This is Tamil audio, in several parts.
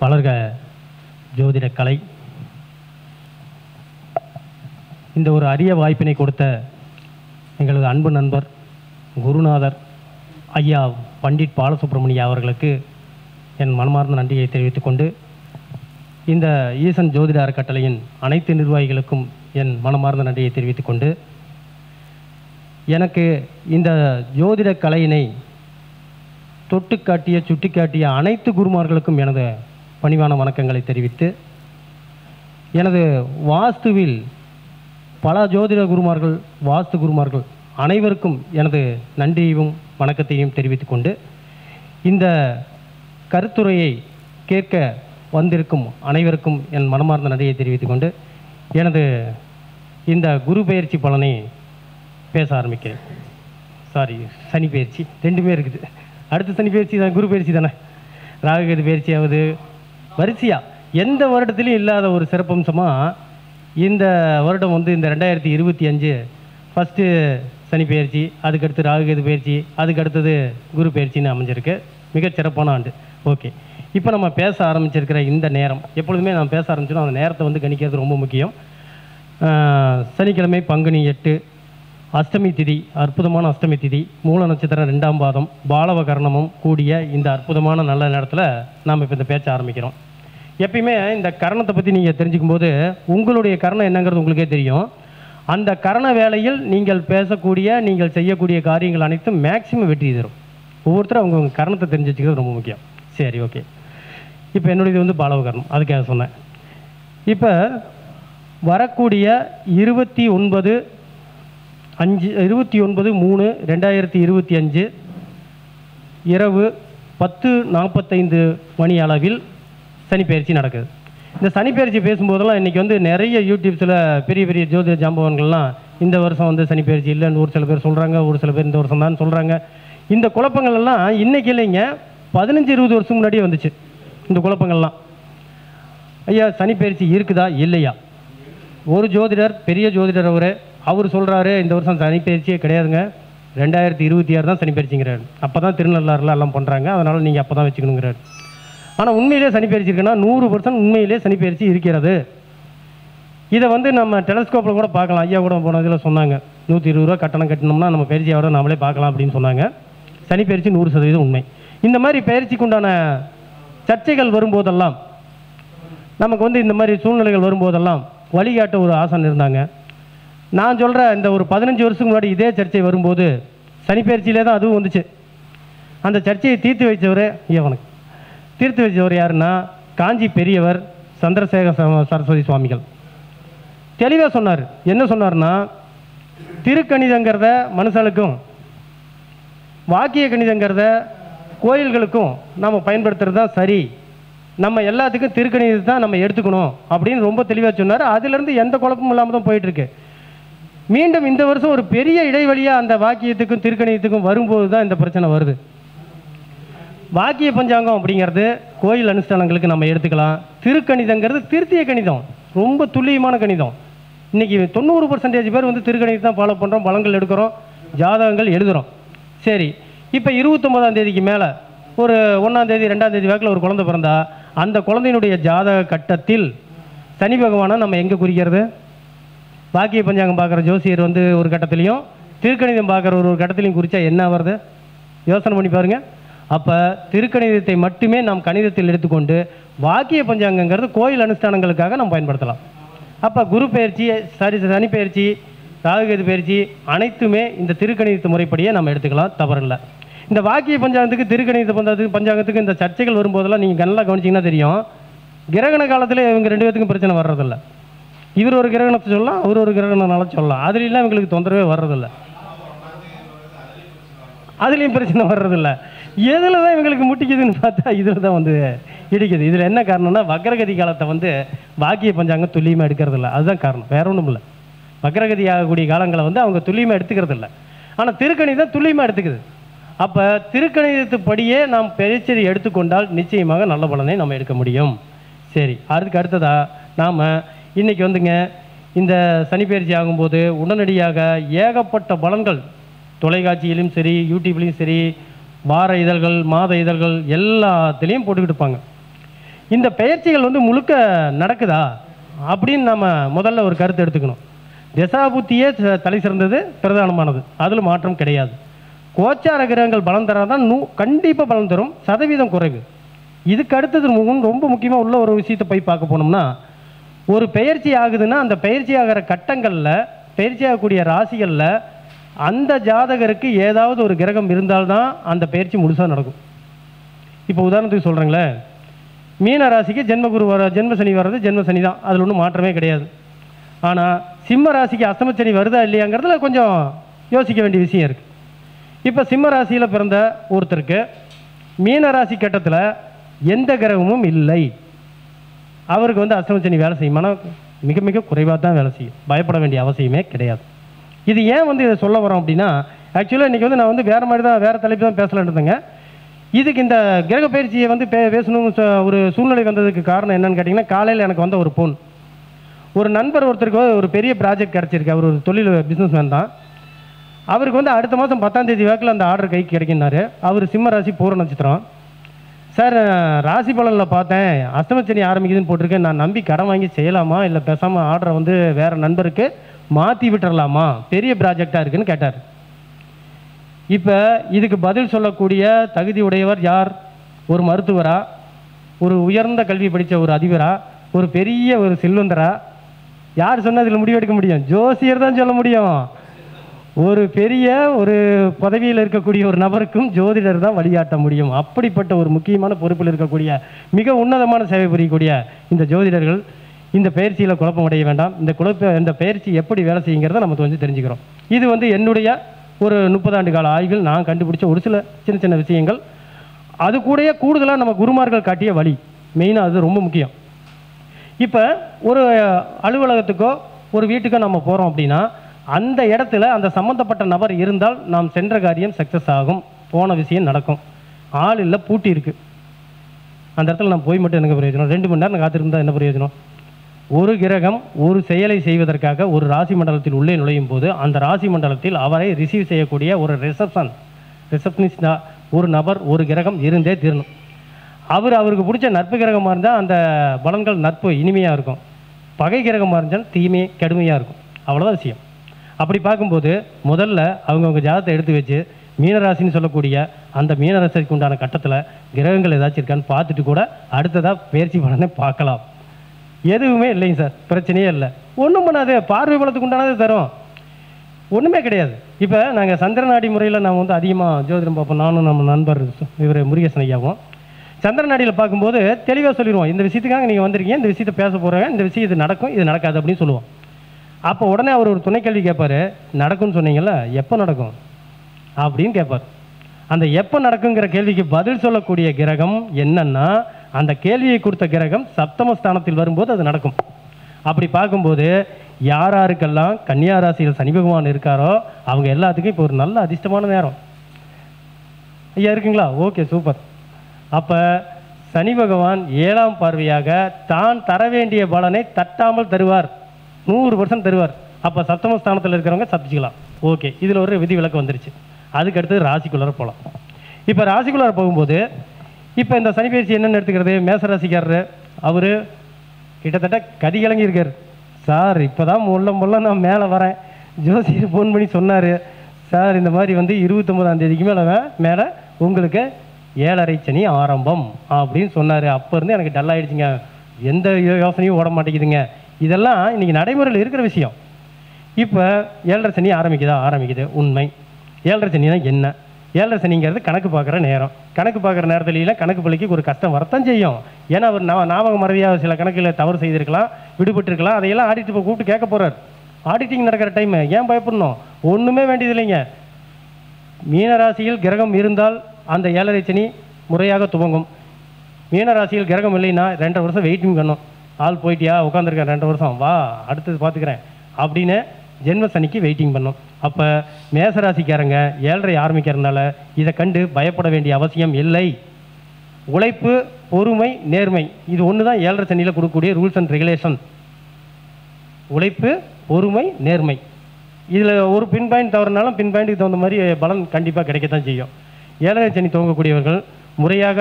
வளர்க ஜோதிட கலை. இந்த ஒரு அரிய வாய்ப்பினை கொடுத்த எங்களது அன்பு நண்பர் குருநாதர் ஐயா பண்டிட் பாலசுப்ரமணியா அவர்களுக்கு என் மனமார்ந்த நன்றியை தெரிவித்துக் கொண்டு, இந்த ஈசன் ஜோதிட அறக்கட்டளையின் அனைத்து நிர்வாகிகளுக்கும் என் மனமார்ந்த நன்றியை தெரிவித்துக் கொண்டு, எனக்கு இந்த ஜோதிட கலையினை தொட்டு காட்டிய சுட்டி காட்டிய அனைத்து குருமார்களுக்கும் எனது பணிவான வணக்கங்களை தெரிவித்து, எனது வாஸ்துவில் பல ஜோதிட குருமார்கள், வாஸ்து குருமார்கள் அனைவருக்கும் எனது நன்றியையும் வணக்கத்தையும் தெரிவித்துக் கொண்டு, இந்த கருத்துரையை கேட்க வந்திருக்கும் அனைவருக்கும் என் மனமார்ந்த நன்றியை தெரிவித்துக் கொண்டு, எனது இந்த குரு பெயர்ச்சி பலனை பேச ஆரம்பிக்கிறேன். சாரி, சனி பயிற்சி ரெண்டுமே இருக்குது. அடுத்த சனி பயிற்சி தான், குரு பயிற்சி தானே. ராகுகேது பயிற்சியாவது வரிசையாக எந்த வருடத்துலையும் இல்லாத ஒரு சிறப்பம்சமாக இந்த வருடம் வந்து இந்த 2025 ஃபஸ்ட்டு சனி பயிற்சி, அதுக்கடுத்து ராகுகேது பயிற்சி, அதுக்கடுத்தது குரு பயிற்சின்னு அமைஞ்சிருக்கு. மிகச்சிறப்பான ஆண்டு. ஓகே, இப்போ நம்ம பேச ஆரம்பிச்சிருக்கிற இந்த நேரம், எப்பொழுதுமே நம்ம பேச ஆரம்பிச்சோம் அந்த நேரத்தை வந்து கணிக்கிறது ரொம்ப முக்கியம். சனிக்கிழமை பங்குனி 8, அஷ்டமி திதி, அற்புதமான அஷ்டமி திதி, மூல நட்சத்திரம் 2ஆம் பாதம், பாலவ கரணமும் கூடிய இந்த அற்புதமான நல்ல நேரத்தில் நாம் இப்போ இந்த பேச்ச ஆரம்பிக்கிறோம். எப்பயுமே இந்த கரணத்தை பற்றி நீங்கள் தெரிஞ்சுக்கும் போது உங்களுடைய கரணம் என்னங்கிறது உங்களுக்கே தெரியும். அந்த கரண வேளையில் நீங்கள் பேசக்கூடிய, நீங்கள் செய்யக்கூடிய காரியங்கள் அனைத்தும் மேக்சிமம் வெற்றி தரும். ஒவ்வொருத்தரும் அவங்கவுங்க கரணத்தை தெரிஞ்சு வச்சுக்கிறது ரொம்ப முக்கியம். சரி, ஓகே. இப்போ என்னுடையது வந்து பாலவ கரணம், அதுக்காக சொன்னேன். இப்போ வரக்கூடிய 29/3/2025 இரவு 10:45 மணி அளவில் சனிப்பெயர்ச்சி நடக்குது. இந்த சனிப்பெயர்ச்சி பேசும்போதெல்லாம் இன்றைக்கி வந்து நிறைய யூடியூப்ஸில் பெரிய பெரிய ஜோதிட ஜாம்பவான்கள்லாம் இந்த வருஷம் வந்து சனிப்பெயர்ச்சி இல்லைன்னு ஒரு சில பேர் சொல்கிறாங்க, ஒரு சில பேர் இந்த வருஷம் தான் சொல்கிறாங்க. இந்த குழப்பங்கள் எல்லாம் இன்றைக்கி இல்லைங்க, 15-20 வருஷம் முன்னாடியே வந்துச்சு இந்த குழப்பங்கள்லாம். ஐயா சனிப்பெயர்ச்சி இருக்குதா இல்லையா? ஒரு ஜோதிடர், பெரிய ஜோதிடர் அவர் சொல்கிறாரு இந்த வருஷம் சனிப்பெயர்ச்சியே கிடையாதுங்க, 2026 தான் சனிப்பெயர்ச்சிங்கிறாரு. அப்போ தான் திருநள்ளாறுல எல்லாம் பண்ணுறாங்க, அதனால் நீங்கள் அப்போ தான் வச்சுக்கணுங்கிறாரு. ஆனால் உண்மையிலே சனிப்பெயர்ச்சி இருக்குன்னா 100% உண்மையிலே சனிப்பெயர்ச்சி இருக்கிறது. இதை வந்து நம்ம டெலஸ்கோப்பில் கூட பார்க்கலாம். ஐயா கூட போன இதில் சொன்னாங்க, 120 ரூபா கட்டணம் கட்டினோம்னா நம்ம பயிற்சியோட நம்மளே பார்க்கலாம் அப்படின்னு சொன்னாங்க. சனிப்பெயர்ச்சி 100% உண்மை. இந்த மாதிரி பயிற்சிக்கு உண்டான சர்ச்சைகள் வரும்போதெல்லாம், நமக்கு வந்து இந்த மாதிரி சூழ்நிலைகள் வரும்போதெல்லாம் வழிகாட்ட ஒரு ஆசான் இருந்தாங்க. நான் சொல்கிற இந்த ஒரு 15 வருஷத்துக்கு முன்னாடி இதே சர்ச்சை வரும்போது சனிப்பெயர்ச்சியிலே தான் அதுவும் வந்துச்சு. அந்த சர்ச்சையை தீர்த்து வச்சவர் யாருன்னா காஞ்சி பெரியவர் சந்திரசேகர சரஸ்வதி சுவாமிகள். தெளிவாக சொன்னார். என்ன சொன்னார்னா, திருக்கணிதங்கிறத மனுஷனுக்கும் வாக்கிய கணிதங்கிறத கோயில்களுக்கும் நம்ம பயன்படுத்துறது தான் சரி, நம்ம எல்லாத்துக்கும் திருக்கணிதத்தை தான் நம்ம எடுத்துக்கணும் அப்படின்னு ரொம்ப தெளிவாக சொன்னார். அதிலிருந்து எந்த குழப்பமும் இல்லாமல் தான் போயிட்டுருக்கு. மீண்டும் இந்த வருஷம் ஒரு பெரிய இடைவெளியாக அந்த வாக்கியத்துக்கும் திருக்கணிதத்துக்கும் வரும்போது தான் இந்த பிரச்சனை வருது. வாக்கிய பஞ்சாங்கம் அப்படிங்கிறது கோயில் அனுஷ்டானங்களுக்கு நம்ம எடுத்துக்கலாம். திருக்கணிதங்கிறது திருத்திய கணிதம், ரொம்ப துல்லியமான கணிதம். இன்றைக்கி 90% பேர் வந்து திருக்கணிதத்தை தான் ஃபாலோ பண்ணுறோம், பலங்கள் எடுக்கிறோம், ஜாதகங்கள் எழுதுகிறோம். சரி, இப்போ 29ஆம் தேதிக்கு மேலே ஒரு 1ஆம் தேதி 2ஆம் தேதி வாக்கில் ஒரு குழந்தை பிறந்தா அந்த குழந்தையினுடைய ஜாதக கட்டத்தில் சனி பகவானை நம்ம எங்கே குறிக்கிறது? வாக்கிய பஞ்சாங்கம் பார்க்குற ஜோசியர் வந்து ஒரு கட்டத்திலையும், திருக்கணிதம் பார்க்குற ஒரு கட்டத்திலையும் குறித்தா என்ன வருது? யோசனை பண்ணி பாருங்கள். அப்போ திருக்கணிதத்தை மட்டுமே நாம் கணிதத்தில் எடுத்துக்கொண்டு வாக்கிய பஞ்சாங்கங்கிறது கோயில் அனுஷ்டானங்களுக்காக நம்ம பயன்படுத்தலாம். அப்போ குரு பயிற்சி, சனி பயிற்சி, ராகுகேது பயிற்சி அனைத்துமே இந்த திருக்கணிதத்து முறைப்படியே நம்ம எடுத்துக்கலாம், தவறில்லை. இந்த வாக்கிய பஞ்சாங்கத்துக்கு திருக்கணித பஞ்சாங்கத்துக்கு இந்த சர்ச்சைகள் வரும்போதெல்லாம் நீங்கள் நல்லா கவனிச்சிங்கன்னா தெரியும், கிரகண காலத்தில் இவங்க 2 பேத்துக்கும் பிரச்சனை வர்றதில்லை. இவர் ஒரு கிரகணத்தை சொல்லலாம், அவர் ஒரு கிரகணனால சொல்லலாம், அதுலாம் இவங்களுக்கு தொந்தரவே வர்றதில்லை, அதுலேயும் பிரச்சனை வர்றதில்லை. எதில் தான் இவங்களுக்கு முட்டிக்குதுன்னு பார்த்தா இதில் தான் வந்து இடிக்குது. இதில் என்ன காரணம்னா, வக்ரகதி காலத்தை வந்து வாக்கிய பஞ்சாங்கம் துல்லியமாக எடுக்கிறதில்ல, அதுதான் காரணம், வேற ஒன்றும் இல்லை. வக்ரகதி ஆகக்கூடிய காலங்களை வந்து அவங்க துல்லியமாக எடுத்துக்கிறது இல்லை, ஆனால் திருக்கணிதம் துல்லியமாக எடுத்துக்குது. அப்போ திருக்கணிதத்துப்படியே நாம் பயிற்சியை எடுத்துக்கொண்டால் நிச்சயமாக நல்ல பலனை நம்ம எடுக்க முடியும். சரி, அதுக்கு அடுத்ததாக நாம் இன்றைக்கி வந்துங்க இந்த சனிப்பெயர்ச்சி ஆகும்போது உடனடியாக ஏகப்பட்ட பலன்கள் தொலைக்காட்சியிலும் சரி, யூடியூப்லேயும் சரி, வார இதழ்கள், மாத இதழ்கள் எல்லாத்துலேயும் போட்டுக்கிட்டு இருப்பாங்க. இந்த பெயர்ச்சிகள் வந்து முழுக்க நடக்குதா அப்படின்னு நம்ம முதல்ல ஒரு கருத்து எடுத்துக்கணும். திசாபுத்தியே தலை சிறந்தது, பிரதானமானது, அதில் மாற்றம் கிடையாது. கோச்சார கிரகங்கள் பலம் தராதான் கண்டிப்பாக பலம் தரும், சதவீதம் குறைவு. இதுக்கு அடுத்தது ரொம்ப முக்கியமாக உள்ள ஒரு விஷயத்தை போய் பார்க்க போனோம்னா, ஒரு பெயர்ச்சி ஆகுதுன்னா அந்த பெயர்ச்சி ஆகிற கட்டங்களில், பெயர்ச்சி ஆகக்கூடிய ராசிகளில் அந்த ஜாதகருக்கு ஏதாவது ஒரு கிரகம் இருந்தால்தான் அந்த பெயர்ச்சி முழுசாக நடக்கும். இப்போ உதாரணத்துக்கு சொல்கிறேங்களேன், மீன ராசிக்கு ஜென்மகுரு ஜென்ம சனி வர்றது ஜென்ம சனி தான், அதில் ஒன்றும் மாற்றமே கிடையாது. ஆனால் சிம்ம ராசிக்கு அஸ்தமச்சனி வருதா இல்லையாங்கிறதுல கொஞ்சம் யோசிக்க வேண்டிய விஷயம் இருக்குது. இப்போ சிம்ம ராசியில் பிறந்த ஒருத்தருக்கு மீன ராசி கட்டத்தில் எந்த கிரகமும் இல்லை, அவருக்கு வந்து அஸ்தமச்சனி வேலை செய்யுமானா மிக மிக குறைவாக தான் வேலை செய்யும், பயப்பட வேண்டிய அவசியமே கிடையாது. இது ஏன் வந்து இதை சொல்ல வரோம் அப்படின்னா, ஆக்சுவலாக இன்றைக்கி வந்து நான் வந்து வேறு மாதிரி தான், வேறு தலைப்பு தான் பேசலான்னு இருந்தேங்க. இதுக்கு இந்த கிரக பயிற்சியை வந்து பேசணும் ஒரு சூழ்நிலை வந்ததுக்கு காரணம் என்னன்னு கேட்டிங்கன்னா, காலையில் எனக்கு வந்த ஒரு ஃபோன். ஒரு நண்பர் ஒருத்தருக்கு ஒரு பெரிய ப்ராஜெக்ட் கிடச்சிருக்கு, அவர் ஒரு தொழில் பிஸ்னஸ்மேன் தான். அவருக்கு வந்து அடுத்த மாதம் 10ஆம் தேதி வாக்கில் அந்த ஆர்டர் கைக்கு கிடைக்கினார். அவர் சிம்ம ராசி பூர நட்சத்திரம். சார், ராசி பலனில் பார்த்தேன் அஸ்தமச்சனி ஆரம்பிக்குதுன்னு போட்டிருக்கேன், நான் நம்பி கடன் வாங்கி செய்யலாமா இல்லை பேசாமல் ஆர்டரை வந்து வேறு நண்பருக்கு மாற்றி விட்டுறலாமா, பெரிய ப்ராஜெக்டாக இருக்குதுன்னு கேட்டார். இப்போ இதுக்கு பதில் சொல்லக்கூடிய தகுதி உடையவர் யார்? ஒரு மருத்துவரா, ஒரு உயர்ந்த கல்வி படித்த ஒரு அதிபரா, ஒரு பெரிய ஒரு செல்வந்தரா? யார் சொன்னால் இதில் முடிவெடுக்க முடியும்? ஜோசியர் தான் சொல்ல முடியும். ஒரு பெரிய ஒரு பதவியில் இருக்கக்கூடிய ஒரு நபருக்கும் ஜோதிடர் தான் வழிகாட்ட முடியும். அப்படிப்பட்ட ஒரு முக்கியமான பொறுப்பில் இருக்கக்கூடிய மிக உன்னதமான சேவை புரியக்கூடிய இந்த ஜோதிடர்கள் இந்த பயிற்சியில் குழப்பம் அடைய வேண்டாம். இந்த பயிற்சி எப்படி வேலை செய்யுங்கிறத நம்ம கொஞ்சம் தெரிஞ்சுக்கிறோம். இது வந்து என்னுடைய ஒரு 30 ஆண்டு கால ஆய்வில் நான் கண்டுபிடிச்ச ஒரு சில சின்ன சின்ன விஷயங்கள். அது கூடயே கூடுதலாக நம்ம குருமார்கள் காட்டிய வழி, மெயினாக அது ரொம்ப முக்கியம். இப்போ ஒரு அலுவலகத்துக்கோ ஒரு வீட்டுக்கோ நம்ம போகிறோம் அப்படின்னா, அந்த இடத்துல அந்த சம்மந்தப்பட்ட நபர் இருந்தால் நாம் சென்ற காரியம் சக்ஸஸ் ஆகும், போன விஷயம் நடக்கும். ஆள் இல்லை, பூட்டி இருக்குது, அந்த இடத்துல நான் போய் மட்டும் எனக்கு பிரயோஜனம்? 2 மணி நேரம் காத்திருந்தால் என்ன பிரயோஜனம்? ஒரு கிரகம் ஒரு செயலை செய்வதற்காக ஒரு ராசி மண்டலத்தில் உள்ளே நுழையும் போது அந்த ராசி மண்டலத்தில் அவரை ரிசீவ் செய்யக்கூடிய ஒரு ரிசப்ஷனிஸ்டா ஒரு நபர், ஒரு கிரகம் இருந்தே தீரணும். அவருக்கு பிடிச்ச நட்பு கிரகமாக இருந்தால் அந்த பலன்கள் நட்பு இனிமையாக இருக்கும், பகை கிரகமாக இருந்தால் தீமை கடுமையாக இருக்கும். அவ்வளோதான் விஷயம். அப்படி பார்க்கும்போது முதல்ல அவங்கவுங்க ஜாதகத்தை எடுத்து வச்சு மீனராசின்னு சொல்லக்கூடிய அந்த மீனராசிக்கு உண்டான கட்டத்தில் கிரகங்கள் ஏதாச்சும் இருக்கான்னு பார்த்துட்டு கூட அடுத்ததாக பயிற்சி பலனை பார்க்கலாம். எதுவுமே இல்லைங்க சார், பிரச்சனையே இல்லை, ஒன்றும் பண்ணாது, பார்வை பலத்துக்கு உண்டானது தரும், ஒன்றுமே கிடையாது. இப்போ நாங்கள் சந்திரநாடி முறையில் நான் வந்து அதிகமாக ஜோதிடம் பார்ப்போம், நானும் நம்ம நண்பர் இவர் முருகேசன் ஐயாவும். சந்திரநாடியில் பார்க்கும்போது தெளிவாக சொல்லிடுவோம், இந்த விஷயத்துக்காக நீங்கள் வந்திருக்கீங்க, இந்த விஷயத்தை பேச போகிறாங்க, இந்த விஷயம் இது நடக்கும், இது நடக்காது அப்படின்னு சொல்லுவோம். அப்போ உடனே அவர் ஒரு துணை கேள்வி கேட்பார், நடக்கும்னு சொன்னீங்கல்ல, எப்போ நடக்கும் அப்படின்னு கேட்பார். அந்த எப்போ நடக்குங்கிற கேள்விக்கு பதில் சொல்லக்கூடிய கிரகம் என்னன்னா, அந்த கேள்வியை கொடுத்த கிரகம் சப்தமஸ்தானத்தில் வரும்போது அது நடக்கும். அப்படி பார்க்கும்போது யாராருக்கெல்லாம் கன்னியா ராசியில் சனி பகவான் இருக்காரோ அவங்க எல்லாத்துக்கும் இப்போ ஒரு நல்ல அதிர்ஷ்டமான நேரம். ஐயா இருக்குங்களா? Okay, super. அப்போ சனி பகவான் 7ஆம் பார்வையாக தான் தர வேண்டிய பலனை தட்டாமல் தருவார், 100% தருவார். அப்போ சப்தமஸ்தானத்தில் இருக்கிறவங்க தப்பிச்சுக்கலாம். ஓகே, இதில் ஒரு விதி விலக்கு வந்துருச்சு. அதுக்கு அடுத்தது ராசிக்குள்ளார போகலாம். இப்போ ராசிக்குள்ளார போகும்போது இப்போ இந்த சனி பயிற்சி என்னென்னு எடுத்துக்கிறது, மேசராசிக்காரரு அவர் கிட்டத்தட்ட கதிகலங்கி இருக்கார். சார் இப்போ தான் முள்ள நான் மேலே வரேன், ஜோசியர் ஃபோன் பண்ணி சொன்னார், சார் இந்த மாதிரி வந்து 29ஆம் தேதிக்கு மேலே உங்களுக்கு 7.5 சனி ஆரம்பம் அப்படின்னு சொன்னார். அப்போ இருந்து எனக்கு டல் ஆகிடுச்சிங்க, எந்த யோசனையும் ஓட மாட்டேங்குதுங்க. இதெல்லாம் இன்றைக்கி நடைமுறையில் இருக்கிற விஷயம். இப்போ 7.5 சனி ஆரம்பிக்குது உண்மை. 7.5 சனினா என்ன? 7.5 சனிங்கிறது கணக்கு பார்க்குற நேரம். கணக்கு பார்க்குற நேரத்துல கணக்கு பள்ளிக்கு ஒரு கஷ்டம் வரத்தான் செய்யும். ஏன்னா அவர் ஞாபக மறதியாக சில கணக்கில் தவறு செய்திருக்கலாம், விடுபட்டிருக்கலாம். அதையெல்லாம் ஆடிட்டு இப்போ கூப்பிட்டு கேட்க போகிறார். ஆடிட்டிங் நடக்கிற டைமு ஏன் பயப்படணும்? ஒன்றுமே வேண்டியது இல்லைங்க. மீனராசியில் கிரகம் இருந்தால் அந்த 7.5 சனி முறையாக துவங்கும். மீனராசியில் கிரகம் இல்லைன்னா 2.5 வருஷம் வெயிட்டிங் பண்ணும். ஆள் போயிட்டியா, உட்காந்துருக்கேன் 2 வருஷம், வா அடுத்தது பார்த்துக்கிறேன் அப்படின்னு ஜென்ம சனிக்கு வெயிட்டிங் பண்ணும். அப்போ மேசராசிக்காரங்க 7.5 ஆரம்பிக்கிறதுனால இதை கண்டு பயப்பட வேண்டிய அவசியம் இல்லை. உழைப்பு, பொறுமை, நேர்மை, இது ஒன்று தான் 7.5 சனியில் கொடுக்கக்கூடிய ரூல்ஸ் அண்ட் ரெகுலேஷன். உழைப்பு, பொறுமை, நேர்மை, இதில் ஒரு பின் பாயிண்ட் தவறுனாலும் பின் பாயிண்ட்டுக்கு தகுந்த மாதிரி பலன் கண்டிப்பாக கிடைக்கத்தான் செய்யும். 7.5 சனி துவங்கக்கூடியவர்கள் முறையாக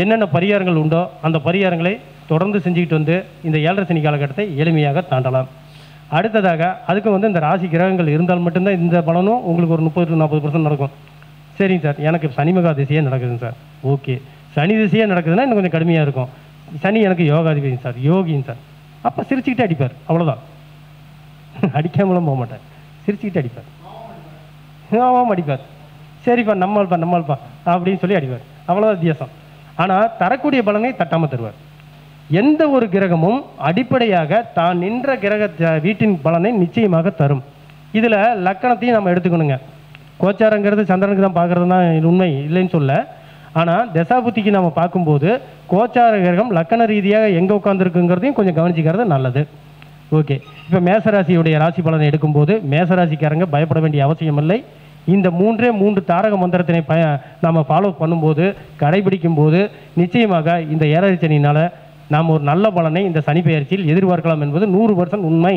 என்னென்ன பரிகாரங்கள் உண்டோ அந்த பரிகாரங்களை தொடர்ந்து செஞ்சுக்கிட்டு வந்து இந்த 7.5 சனி காலகட்டத்தை எளிமையாக தாண்டலாம். அடுத்ததாக அதுக்கு வந்து இந்த ராசி கிரகங்கள் இருந்தால் மட்டும்தான் இந்த பலனும் உங்களுக்கு ஒரு 30-40% நடக்கும். சரிங்க சார், எனக்கு சனி மகா திசையே நடக்குதுங்க சார். ஓகே, சனி திசையே நடக்குதுன்னா இன்னும் கொஞ்சம் கடுமையாக இருக்கும். சனி எனக்கு யோகாதிபதிங்க சார், யோகிங்க சார். அப்போ சிரிச்சுக்கிட்டே அடிப்பார், அவ்வளோதான். அடிக்காமலும் போக மாட்டார், சிரிச்சுக்கிட்டே அடிப்பார். ஆமாம் அடிப்பார். சரிப்பா நம்மள்ப்பா அப்படின்னு சொல்லி அடிப்பார். அவ்வளோதான் வித்தியாசம். ஆனால் தரக்கூடிய பலனை தட்டாமல் தருவார். எந்த ஒரு கிரகமும் அடிப்படையாக தான் நின்ற கிரக வீட்டின் பலனை நிச்சயமாக தரும். இதில் லக்கணத்தையும் நம்ம எடுத்துக்கணுங்க. கோச்சாரங்கிறது சந்திரனுக்கு தான் பார்க்குறது தான் உண்மை இல்லைன்னு சொல்ல. ஆனால் தசாபுத்திக்கு நம்ம பார்க்கும்போது கோச்சார கிரகம் லக்கண ரீதியாக எங்கே உட்காந்துருக்குங்கிறதையும் கொஞ்சம் கவனிச்சிக்கிறது நல்லது. ஓகே, இப்போ மேசராசியுடைய ராசி பலனை எடுக்கும்போது மேசராசிக்காரங்க பயப்பட வேண்டிய அவசியம் இல்லை. இந்த 3 தாரக மந்திரத்தினை நம்ம ஃபாலோ பண்ணும்போது கடைபிடிக்கும் போது நிச்சயமாக இந்த 7.5 சனியினால் நாம் ஒரு நல்ல பலனை இந்த சனி பெயர்ச்சியில் எதிர்பார்க்கலாம் என்பது 100% உண்மை.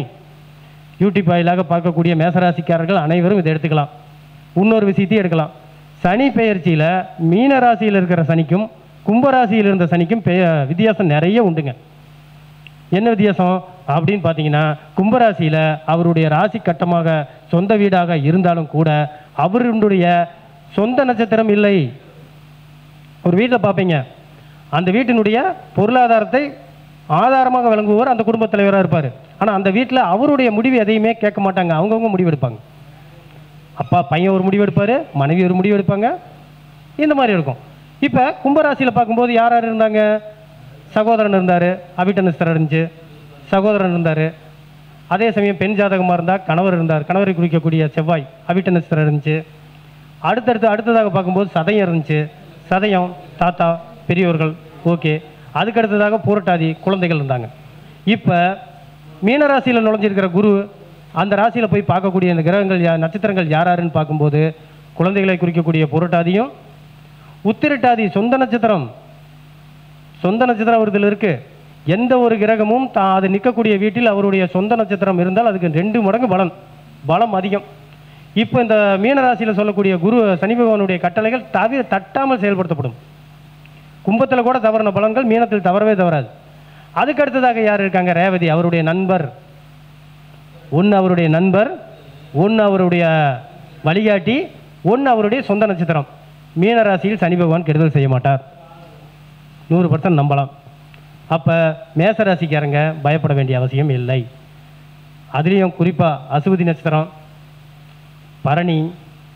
யூடியூப் வாயிலாக பார்க்கக்கூடிய மேசராசிக்காரர்கள் அனைவரும் இதை எடுத்துக்கலாம். இன்னொரு விஷயத்தையும் எடுக்கலாம். சனி பெயர்ச்சியில் மீன ராசியில் இருக்கிற சனிக்கும் கும்பராசியில் இருந்த சனிக்கும் வித்தியாசம் நிறைய உண்டுங்க. என்ன வித்தியாசம் அப்படின்னு பார்த்தீங்கன்னா, கும்பராசியில் அவருடைய ராசி கட்டமாக சொந்த வீடாக இருந்தாலும் கூட அவருடைய சொந்த நட்சத்திரம் இல்லை. ஒரு வீட்டில் பார்ப்பீங்க, அந்த வீட்டினுடைய பொருளாதாரத்தை ஆதாரமாக விளங்குபவர் அந்த குடும்பத் தலைவராக இருப்பார். ஆனால் அந்த வீட்டில் அவருடைய முடிவு எதையுமே கேட்க மாட்டாங்க, அவங்கவுங்க முடிவு எடுப்பாங்க. அப்பா பையன் ஒரு முடிவு எடுப்பார், மனைவி ஒரு முடிவு எடுப்பாங்க, இந்த மாதிரி இருக்கும். இப்போ கும்பராசியில் பார்க்கும்போது யார் யார் இருந்தாங்க? சகோதரன் இருந்தார், அவிட்ட நட்சத்திரம் இருந்துச்சு, சகோதரன் இருந்தார். அதே சமயம் பெண் ஜாதகமாக இருந்தால் கணவர் இருந்தார், கணவரை குறிக்கக்கூடிய செவ்வாய் அவிட்ட நட்சத்திரம் இருந்துச்சு. அடுத்ததாக பார்க்கும்போது சதயம் இருந்துச்சு, சதயம் தாத்தா பெரியவர்கள். ஓகே, அதுக்கடுத்ததாக பூரட்டாதி குழந்தைகள் இருந்தாங்க. இப்போ மீனராசியில் நுழைஞ்சிருக்கிற குரு அந்த ராசியில் போய் பார்க்கக்கூடிய இந்த கிரகங்கள் நட்சத்திரங்கள் யாருன்னு பார்க்கும்போது குழந்தைகளை குறிக்கக்கூடிய பூரட்டாதியும் உத்திரட்டாதி சொந்த நட்சத்திரம் ஒரு இதில் இருக்குது. எந்த ஒரு கிரகமும் அது நிற்கக்கூடிய வீட்டில் அவருடைய சொந்த நட்சத்திரம் இருந்தால் அதுக்கு 2 மடங்கு பலம் அதிகம். இப்போ இந்த மீனராசியில் சொல்லக்கூடிய குரு சனி பகவானுடைய கட்டளைகள் தட்டாமல் செயல்படுத்தப்படும். கும்பத்தில் கூட தவறின பலன்கள் மீனத்தில் தவறவே தவறாது. அதுக்கு அடுத்ததாக யார் இருக்காங்க? ரேவதி, அவருடைய நண்பர். ஒன்று அவருடைய நண்பர், ஒன்று அவருடைய வழிகாட்டி, ஒன்று அவருடைய சொந்த நட்சத்திரம். மீனராசியில் சனி பகவான் கெடுதல் செய்ய மாட்டார், 100% நம்பலாம். அப்போ மேசராசிக்காரங்க பயப்பட வேண்டிய அவசியம் இல்லை. அதுலேயும் குறிப்பாக அசுவதி நட்சத்திரம், பரணி,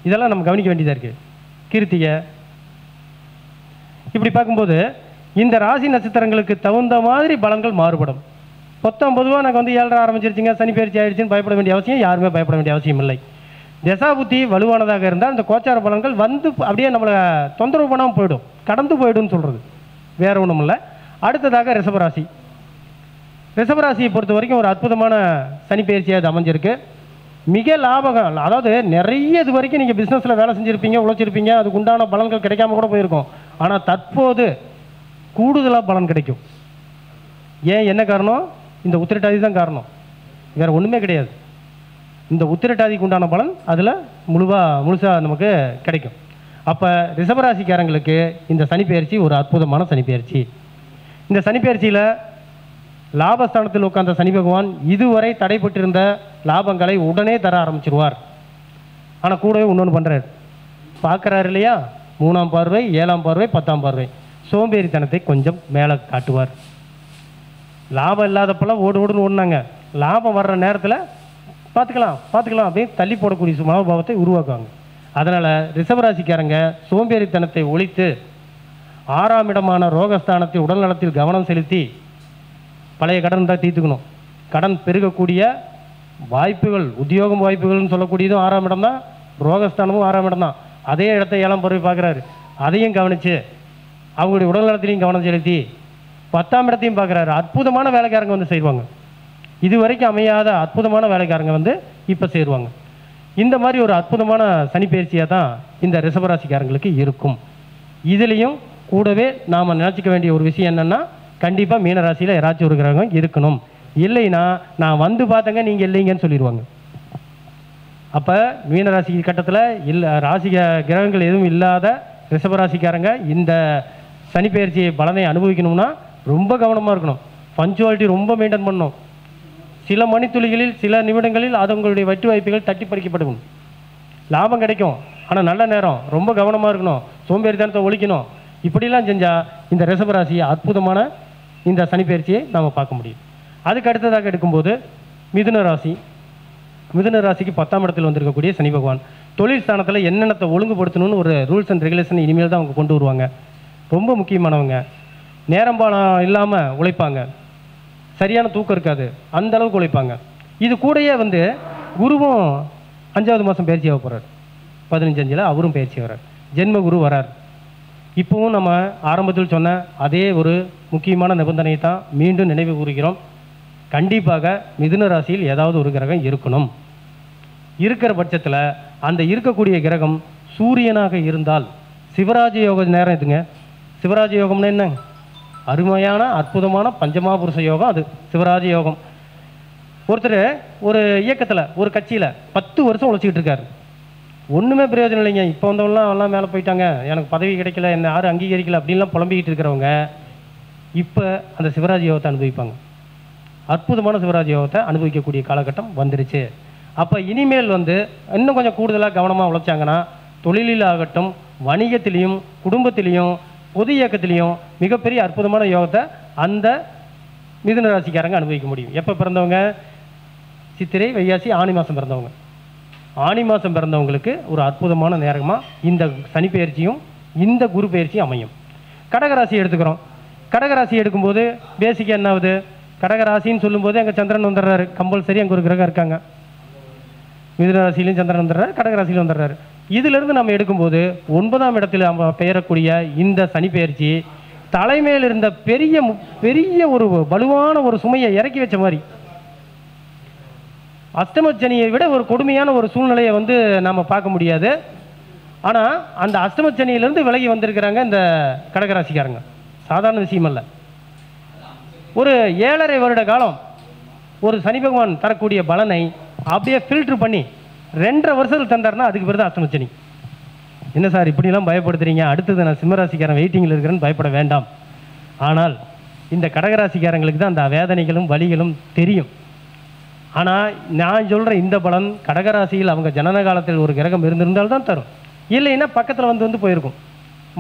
இதெல்லாம் நம்ம கவனிக்க வேண்டியதாக இருக்குது. கிருத்திகை, இப்படி பார்க்கும்போது இந்த ராசி நட்சத்திரங்களுக்கு தகுந்த மாதிரி பலன்கள் மாறுபடும். பொதுவாக எனக்கு வந்து 7.5 ஆரம்பிச்சிருச்சுங்க, சனி பயிற்சி ஆயிடுச்சுன்னு பயப்பட வேண்டிய அவசியம் யாருமே பயப்பட வேண்டிய அவசியம் இல்லை. தசாபுத்தி வலுவானதாக இருந்தால் இந்த கோச்சார பலன்கள் வந்து அப்படியே நம்மளை தொந்தரவு பண்ணாமல் போயிடும், கடந்து போயிடும்னு சொல்கிறது, வேற ஒன்றும் இல்லை. அடுத்ததாக ரிஷபராசி. ரிஷபராசியை பொறுத்த வரைக்கும் ஒரு அற்புதமான சனி பயிற்சியாக அது அமைஞ்சிருக்கு. மிக லாபகம், அதாவது நிறைய இது வரைக்கும் நீங்கள் பிஸ்னஸில் வேலை செஞ்சுருப்பீங்க, உழைச்சிருப்பீங்க, அதுக்கு உண்டான பலன்கள் கிடைக்காம கூட போயிருக்கும். ஆனால் தற்போது கூடுதலாக பலன் கிடைக்கும். ஏன், என்ன காரணம்? இந்த உத்திரட்டாதி தான் காரணம், வேறு ஒன்றுமே கிடையாது. இந்த உத்திரட்டாதிக்கு உண்டான பலன் அதில் முழுசாக நமக்கு கிடைக்கும். அப்போ ரிஷபராசிக்காரங்களுக்கு இந்த சனிப்பெயர்ச்சி ஒரு அற்புதமான சனிப்பெயர்ச்சி. இந்த சனிப்பெயர்ச்சியில் லாபஸ்தானத்தில் உட்கார்ந்த சனி பகவான் இதுவரை தடைப்பட்டிருந்த லாபங்களை உடனே தர ஆரம்பிச்சிருவார். ஆனால் கூடவே இன்னொன்று பண்ணுறார், பார்க்குறாரு இல்லையா, 3ஆம் பார்வை, 7ஆம் பார்வை, 10ஆம் பார்வை, சோம்பேறித்தனத்தை கொஞ்சம் மேலே காட்டுவார். லாபம் இல்லாதப்பெல்லாம் ஓடுன்னு ஓடுனாங்க, லாபம் வர்ற நேரத்தில் பார்த்துக்கலாம் அப்படின்னு தள்ளி போடக்கூடிய மனோபாவத்தை உருவாக்குவாங்க. அதனால் ரிஷபராசிக்காரங்க சோம்பேறித்தனத்தை ஒழித்து 6ஆம் இடமான ரோகஸ்தானத்தில் உடல் நலத்தில் கவனம் செலுத்தி பழைய கடன் தான் தீர்த்துக்கணும். கடன் பெருகக்கூடிய வாய்ப்புகள், உத்தியோகம் வாய்ப்புகள்னு சொல்லக்கூடியதும் 6ஆம் இடம் தான், ரோகஸ்தானமும் 6ஆம் இடம் தான். அதே இடத்தை 7ஆம் பார்வை பார்க்குறாரு, அதையும் கவனித்து அவங்களுடைய உடல் நலத்திலையும் கவனம் செலுத்தி 10ஆம் இடத்தையும் பார்க்குறாரு. அற்புதமான வேலைக்காரங்க வந்து செய்வாங்க, இது வரைக்கும் அமையாத அற்புதமான வேலைக்காரங்க வந்து இப்போ சேருவாங்க. இந்த மாதிரி ஒரு அற்புதமான சனிப்பெயர்ச்சியாக தான் இந்த ரிஷபராசிக்காரங்களுக்கு இருக்கும். இதுலேயும் கூடவே நாம் நினச்சிக்க வேண்டிய ஒரு விஷயம் என்னென்னா, கண்டிப்பாக மீனராசியில் யாராச்சும் ஒரு கிரகம் இருக்கணும், இல்லைன்னா நான் வந்து பார்த்தேங்க நீங்கள் இல்லைங்கன்னு சொல்லிடுவாங்க. அப்போ மீனராசி கட்டத்தில் இல்லை ராசி கிரகங்கள் எதுவும் இல்லாத ரிஷபராசிக்காரங்க இந்த சனிப்பெயர்ச்சி பலனை அனுபவிக்கணும்னா ரொம்ப கவனமாக இருக்கணும். பஞ்சுவாலிட்டி ரொம்ப மெயின்டைன் பண்ணணும். சில மணித்துளிகளில் சில நிமிடங்களில் அது உங்களுடைய வட்டி வாய்ப்புகள் தட்டி பறிக்கப்படும். லாபம் கிடைக்கும், ஆனால் நல்ல நேரம், ரொம்ப கவனமாக இருக்கணும், சோம்பேறித்தனத்தை ஒழிக்கணும். இப்படிலாம் செஞ்சால் இந்த ரிஷபராசி அற்புதமான இந்த சனிப்பெயர்ச்சியை நாம் பார்க்க முடியும். அதுக்கு அடுத்ததாக எடுக்கும்போது மிதுன ராசி. மிதுன ராசிக்கு 10ஆம் இடத்தில் வந்திருக்கக்கூடிய சனி பகவான் தொழில் ஸ்தானத்தில் என்னென்னத்தை ஒழுங்குபடுத்தணும்னு ஒரு ரூல்ஸ் அண்ட் ரெகுலேஷன் இனிமேல் தான் அவங்க கொண்டு வருவாங்க. ரொம்ப முக்கியமானவங்க. நேரம் பாலம் இல்லாமல் உழைப்பாங்க, சரியான தூக்கம் இருக்காது, அந்த அளவுக்கு உழைப்பாங்க. இது கூடயே வந்து குருவும் 5வது மாதம் பயிற்சி ஆக போகிறார். 15 அவரும் பயிற்சி வர்றார். ஜென்ம குரு வரார். இப்போவும் நம்ம ஆரம்பத்தில் சொன்ன அதே ஒரு முக்கியமான நிபந்தனையை தான் மீண்டும் நினைவு கூறுகிறோம். கண்டிப்பாக மிதுன ராசியில் ஏதாவது ஒரு கிரகம் இருக்கணும். இருக்கிற பட்சத்தில் அந்த இருக்கக்கூடிய கிரகம் சூரியனாக இருந்தால், சிவராஜ யோக நேரம் இதுங்க. சிவராஜ யோகம்னா என்ன? அருமையான அற்புதமான பஞ்சமாபுருஷ யோகம். அது சிவராஜ யோகம். ஒருத்தர் ஒரு இயக்கத்தில் ஒரு கட்சியில் 10 வருஷம் உழைச்சிக்கிட்டு இருக்காரு, ஒன்றுமே பிரயோஜனம் இல்லைங்க. இப்போ வந்தவங்களாம் எல்லாம் மேலே போயிட்டாங்க, எனக்கு பதவி கிடைக்கல, என்னை யாரும் அங்கீகரிக்கல அப்படின்லாம் புலம்பிக்கிட்டு இருக்கிறவங்க இப்போ அந்த சிவராஜ யோகத்தை அனுபவிப்பாங்க. அற்புதமான சிவராஜ யோகத்தை அனுபவிக்கக்கூடிய காலகட்டம் வந்துருச்சு. அப்போ இனிமேல் வந்து இன்னும் கொஞ்சம் கூடுதலாக கவனமாக உழைச்சாங்கன்னா தொழிலில் ஆகட்டும், வணிகத்திலையும், குடும்பத்திலையும், பொது இயக்கத்திலையும் மிகப்பெரிய அற்புதமான யோகத்தை அந்த மிதுன ராசிக்காரங்க அனுபவிக்க முடியும். எப்போ பிறந்தவங்க? சித்திரை, வைகாசி, ஆனி மாதம் பிறந்தவங்க. ஆனி மாதம் பிறந்தவங்களுக்கு ஒரு அற்புதமான நேரமாக இந்த சனி பயிற்சியும் இந்த குரு பயிற்சியும் அமையும். கடகராசி எடுத்துக்கிறோம். கடகராசி எடுக்கும்போது பேசிக்காக என்ன ஆகுது? கடகராசின்னு சொல்லும்போது அங்கே சந்திரன் வந்துடுறாரு, கம்பல்சரி அங்கே ஒரு கிரகம் இருக்காங்க. மிதுன ராசியிலையும் சந்திரன் வந்துடுறாரு, கடகராசியிலும் வந்துடுறாரு. இதிலிருந்து நம்ம எடுக்கும்போது 9ஆம் இடத்தில் பெயரக்கூடிய இந்த சனி பயிற்சி தலைமையில் இருந்த பெரிய ஒரு வலுவான ஒரு சுமையை இறக்கி வச்ச மாதிரி, அஷ்டமச்சனியை விட ஒரு கொடுமையான ஒரு சூழ்நிலையை வந்து நாம் பார்க்க முடியாது. ஆனால் அந்த அஷ்டமச்சனியிலிருந்து விலகி வந்திருக்கிறாங்க இந்த கடகராசிக்காரங்க. சாதாரண விஷயம் அல்ல. ஒரு 7.5 வருட காலம் ஒரு சனி பகவான் தரக்கூடிய பலனை அப்படியே ஃபில்ட்ரு பண்ணி 2.5 வருஷத்தில் தந்தார்னா அதுக்கு பேர் தான் அஷ்டமச்சனி. என்ன சார் இப்படிலாம் பயப்படுத்துறீங்க, அடுத்தது நான் சிம்மராசிக்காரன் வெயிட்டிங்கில் இருக்கிறேன்னு பயப்பட வேண்டாம். ஆனால் இந்த கடகராசிக்காரங்களுக்கு தான் அந்த வேதனைகளும் வலிகளும் தெரியும். ஆனால் நான் சொல்கிற இந்த பலன் கடகராசியில் அவங்க ஜனன காலத்தில் ஒரு கிரகம் இருந்திருந்தால் தான் தரும். இல்லைன்னா பக்கத்தில் வந்து போயிருக்கும்,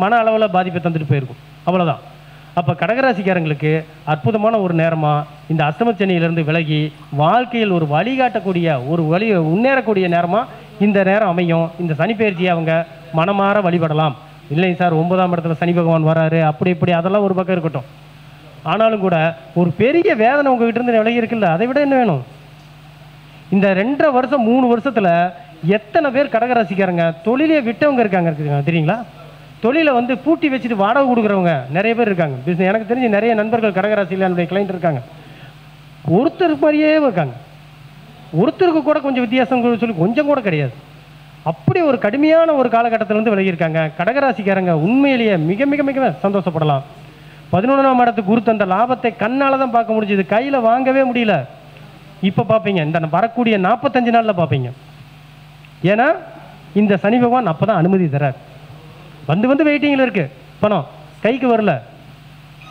மன அளவில் பாதிப்பை தந்துட்டு போயிருக்கும், அவ்வளோதான். அப்போ கடகராசிக்காரங்களுக்கு அற்புதமான ஒரு நேரமாக இந்த அஷ்டமச்சனியிலிருந்து விலகி வாழ்க்கையில் ஒரு வழிகாட்டக்கூடிய ஒரு முன்னேறக்கூடிய நேரமாக இந்த நேரம் அமையும். இந்த சனிப்பெயர்ச்சியை அவங்க மனமாற வழிபடலாம். இல்லைங்க சார் 9ஆம் இடத்துல சனி பகவான் வராரு, அப்படி இப்படி அதெல்லாம் ஒரு பக்கம் இருக்கட்டும். ஆனாலும் கூட ஒரு பெரிய வேதனை உங்ககிட்ட இருந்து விலகி இருக்குல்ல, அதை விட என்ன வேணும்? இந்த 2.5 வருஷம் 3 வருஷத்தில் எத்தனை பேர் கடகராசிக்காரங்க தொழிலே விட்டவங்க இருக்காங்க தெரியுங்களா? தொழிலை வந்து பூட்டி வச்சுட்டு வாடகை கொடுக்குறவங்க நிறைய பேர் இருக்காங்க. எனக்கு தெரிஞ்சு நிறைய நண்பர்கள் கடகராசியில் என்னுடைய கிளைண்ட் இருக்காங்க. ஒருத்தருக்கு மாதிரியே இருக்காங்க, ஒருத்தருக்கு கூட கொஞ்சம் வித்தியாசம் சொல்லி கொஞ்சம் கூட கிடையாது. அப்படி ஒரு கடுமையான ஒரு காலகட்டத்திலேருந்து விலகியிருக்காங்க கடகராசிக்காரங்க. உண்மையிலேயே மிக மிக மிக சந்தோஷப்படலாம். 11ஆம் இடத்துக்கு குரு தந்த லாபத்தை கண்ணால் தான் பார்க்க முடிஞ்சுது, கையில் வாங்கவே முடியல. இப்போ பார்ப்பீங்க, இந்த வரக்கூடிய 45 நாளில் பார்ப்பீங்க. ஏன்னா இந்த சனி பகவான் அப்போ தான் அனுமதி தரார். வந்து வெயிட்டிங்கில் இருக்குது, பணம் கைக்கு வரல.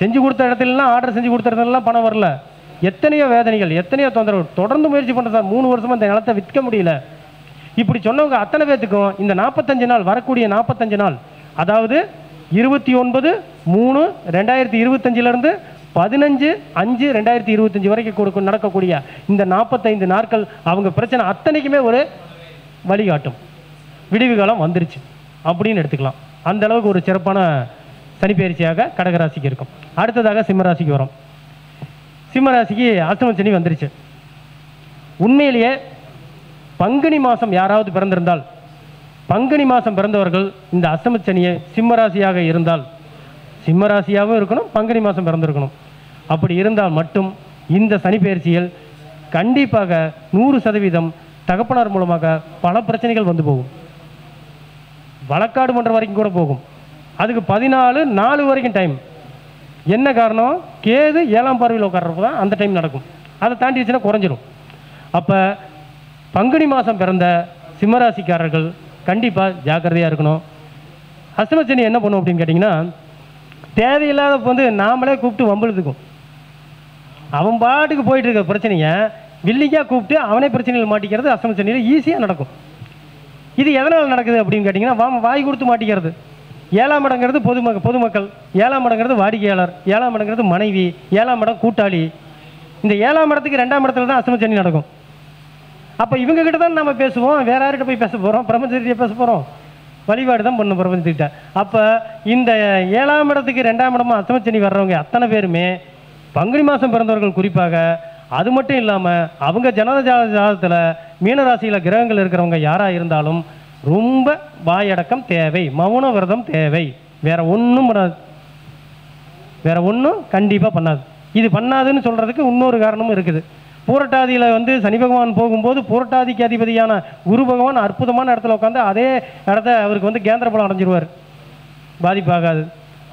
செஞ்சு கொடுத்த இடத்துலலாம், ஆர்டர் செஞ்சு கொடுத்த இடத்துலலாம் பணம் வரல. எத்தனையோ வேதனைகள், எத்தனையோ தொந்தரவு. தொடர்ந்து முயற்சி பண்ணுறேன் சார், 3 வருஷமாக இந்த நிலத்தை விற்க முடியல. இப்படி சொன்னவங்க அத்தனை பேர்த்துக்கும் இந்த 45 நாள், வரக்கூடிய 45 நாள், அதாவது 29/3/2025 15/5/2025 வரைக்கும் நடக்கக்கூடிய இந்த 45 நாட்கள் அவங்க பிரச்சனை அத்தனைக்குமே ஒரு வழிகாட்டும். விடிவு காலம் வந்துருச்சு அப்படின்னு எடுத்துக்கலாம். அந்த அளவுக்கு ஒரு சிறப்பான சனிப்பெயர்ச்சியாக கடகராசிக்கு இருக்கும். அடுத்ததாக சிம்மராசிக்கு வரும். சிம்மராசிக்கு அஷ்டமச்சனி வந்துருச்சு. உண்மையிலேயே பங்குனி மாதம் யாராவது பிறந்திருந்தால், பங்குனி மாதம் பிறந்தவர்கள் இந்த அஷ்டமச்சனியை சிம்மராசியாக இருந்தால், சிம்மராசியாகவும் இருக்கணும், பங்குனி மாதம் பிறந்திருக்கணும். அப்படி இருந்தால் மட்டும் இந்த சனிப்பெயர்ச்சியில் கண்டிப்பாக 100% தகப்பனார் மூலமாக பல பிரச்சனைகள் வந்து போகும். வழக்காடு மன்ற வரைக்கும் கூட போகும். அதுக்கு 14/4 வரைக்கும் டைம். என்ன காரணம்? கேது 7ஆம் பார்வையில் உட்கார்றப்ப தான் அந்த டைம் நடக்கும். அதை தாண்டிடுச்சுன்னா குறைஞ்சிரும். அப்போ பங்குனி மாதம் பிறந்த சிம்மராசிக்காரர்கள் கண்டிப்பாக ஜாக்கிரதையாக இருக்கணும். அஷ்டமச்சனி என்ன பண்ணும் அப்படின்னு கேட்டிங்கன்னா, தேவையில்லாத வந்து நாமளே கூப்பிட்டு வம்பளுத்துக்கும். அவன் பாட்டுக்கு போயிட்டு இருக்க பிரச்சனையை வில்லிங்காக கூப்பிட்டு அவனே பிரச்சனையில் மாட்டிக்கிறது அஷ்டம சனியில் ஈஸியாக நடக்கும். இது எதனால் நடக்குது அப்படின்னு கேட்டிங்கன்னா, வாய் கொடுத்து மாட்டிக்கிறது. 7ஆம் இடங்கிறது பொதுமக்கள், 7ஆம் இடங்கிறது வாடிக்கையாளர், 7ஆம் இடங்கிறது மனைவி, 7ஆம் இடம் கூட்டாளி. இந்த 7ஆம் இடத்துக்கு 2ஆம் இடத்துல தான் அஷ்டம சனி நடக்கும். அப்போ இவங்க கிட்ட தான் நம்ம பேசுவோம், வேற யார்கிட்ட போய் பேச போகிறோம்? பிரபஞ்சத்திட்ட பேச போகிறோம், வழிபாடு தான் பண்ணும் பிரபஞ்சத்திட்ட. அப்போ இந்த 7ஆம் இடத்துக்கு 2ஆம் இடமா அஷ்டம சனி வர்றவங்க அத்தனை பேருமே பங்குனி மாதம் பிறந்தவர்கள் குறிப்பாக. அது மட்டும் இல்லாமல் அவங்க ஜாதகத்தில் மீனராசியில் கிரகங்கள் இருக்கிறவங்க யாராக இருந்தாலும் ரொம்ப வாயடக்கம் தேவை, மௌன விரதம் தேவை. வேற ஒன்றும் பண்ணாது, வேற ஒன்றும் கண்டிப்பாக பண்ணாது. இது பண்ணாதுன்னு சொல்கிறதுக்கு இன்னொரு காரணமும் இருக்குது. பூரட்டாதியில் வந்து சனி பகவான் போகும்போது பூரட்டாதிக்கு அதிபதியான குரு பகவான் அற்புதமான இடத்துல உட்காந்து அதே இடத்த அவருக்கு வந்து கேந்திர பலம் அடைஞ்சிருவார், பாதிப்பாகாது.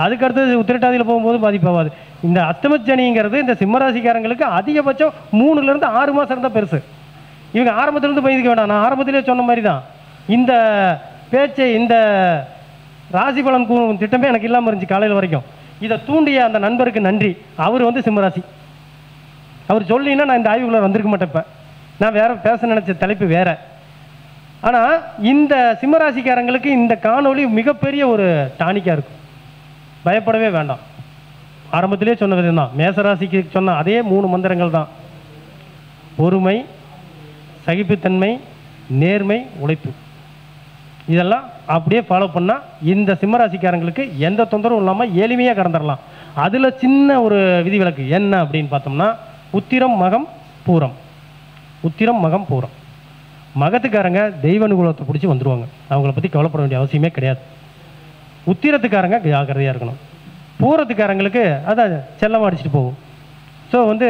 அதுக்கடுத்தது உத்திரட்டாதியில் போகும்போது பாதிப்பாகாது. இந்த அஷ்டமச்சனிங்கிறது இந்த சிம்மராசிக்காரங்களுக்கு அதிகபட்சம் 3லேருந்து 6 மாதம் இருந்தால் பெருசு. இவங்க ஆரம்பத்திலேருந்து பயந்துக்க வேண்டாம். நான் ஆரம்பத்திலே சொன்ன மாதிரி தான் இந்த பேச்சை, இந்த ராசி பலன் திட்டமே எனக்கு இல்லாமல் இருந்துச்சு காலையில் வரைக்கும். இதை தூண்டிய அந்த நண்பருக்கு நன்றி. அவர் வந்து சிம்மராசி. அவர் சொல்லினா நான் இந்த ஆய்வுக்குள்ள வந்திருக்க மாட்டேன். இப்போ நான் வேற பேச நினச்ச தலைப்பு வேற. ஆனால் இந்த சிம்மராசிக்காரங்களுக்கு இந்த காணொளி மிகப்பெரிய ஒரு டானிக்காக இருக்கும். பயப்படவே வேண்டாம். ஆரம்பத்திலே சொன்ன விதம் தான், மேசராசிக்கு சொன்ன அதே 3 மந்திரங்கள் தான். பொறுமை, சகிப்புத்தன்மை, நேர்மை, உழைப்பு. இதெல்லாம் அப்படியே ஃபாலோ பண்ணால் இந்த சிம்மராசிக்காரங்களுக்கு எந்த தொந்தரவும் இல்லாமல் எளிமையாக கடந்துடலாம். அதில் சின்ன ஒரு விதிவிலக்கு என்ன அப்படின்னு பார்த்தோம்னா, உத்திரம் மகம் பூரம். உத்திரம் மகம் பூரம் மகத்துக்காரங்க தெய்வ அனுகூலத்தை பிடிச்சி வந்துடுவாங்க. அவங்கள பற்றி கவலைப்பட வேண்டிய அவசியமே கிடையாது. உத்திரத்துக்காரங்க ஜாக்கிரதையாக இருக்கணும். பூரத்துக்காரங்களுக்கு அதான் செல்லமாக அடிச்சுட்டு போகும். ஸோ வந்து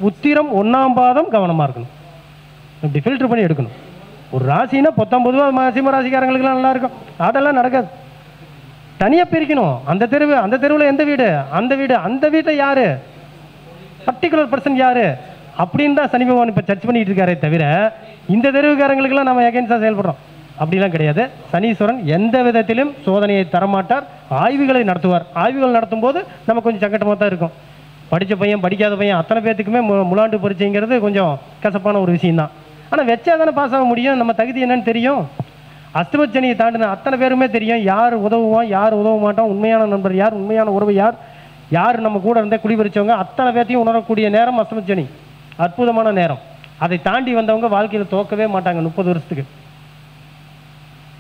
உத்திரம் 1ஆம் பாதம் கவனமாக இருக்கணும். இப்படி ஃபில்டர் பண்ணி எடுக்கணும். ஒரு ராசினா 19 சிம்ம ராசிக்காரங்களுக்குலாம் நல்லா இருக்கும். அதெல்லாம் நடக்காது. தனியாக பிரிக்கணும். அந்த தெருவில் எந்த வீடு, அந்த வீட்டை யார், பர்டிகுலர் பர்சன் யார் அப்படின்னு தான் சனி பகவான் இப்போ சர்ச் பண்ணிட்டு இருக்காரே தவிர, இந்த தெருவுக்காரங்களுக்கெல்லாம் நம்ம எகென்ஸ்டாக செயல்படுறோம் அப்படிலாம் கிடையாது. சனீஸ்வரன் எந்த விதத்திலும் சோதனையை தரமாட்டார், ஆய்வுகளை நடத்துவார். ஆய்வுகள் நடத்தும் போது நம்ம கொஞ்சம் சங்கட்டமாக தான் இருக்கும். படித்த பையன் படிக்காத பையன் அத்தனை பேர்த்துக்குமே முலாண்டு பரீட்சைங்கிறது கொஞ்சம் கசப்பான ஒரு விஷயம்தான். ஆனால் வச்சா தானே பாஸ் ஆக முடியும். நம்ம தகுதி என்னன்னு தெரியும். அஷ்டமச்சனியை தாண்டின அத்தனை பேருமே தெரியும். யார் உதவுவான், யார் உதவ மாட்டான், உண்மையான நண்பர் யார், உண்மையான உறவு யார், யார் நம்ம கூட இருந்தே குடிபறிச்சவங்க, அத்தனை பேர்த்தையும் உணரக்கூடிய நேரம் அஷ்டமச்சனி. அற்புதமான நேரம். அதை தாண்டி வந்தவங்க வாழ்க்கையில் தோக்கவே மாட்டாங்க. 30 வருஷத்துக்கு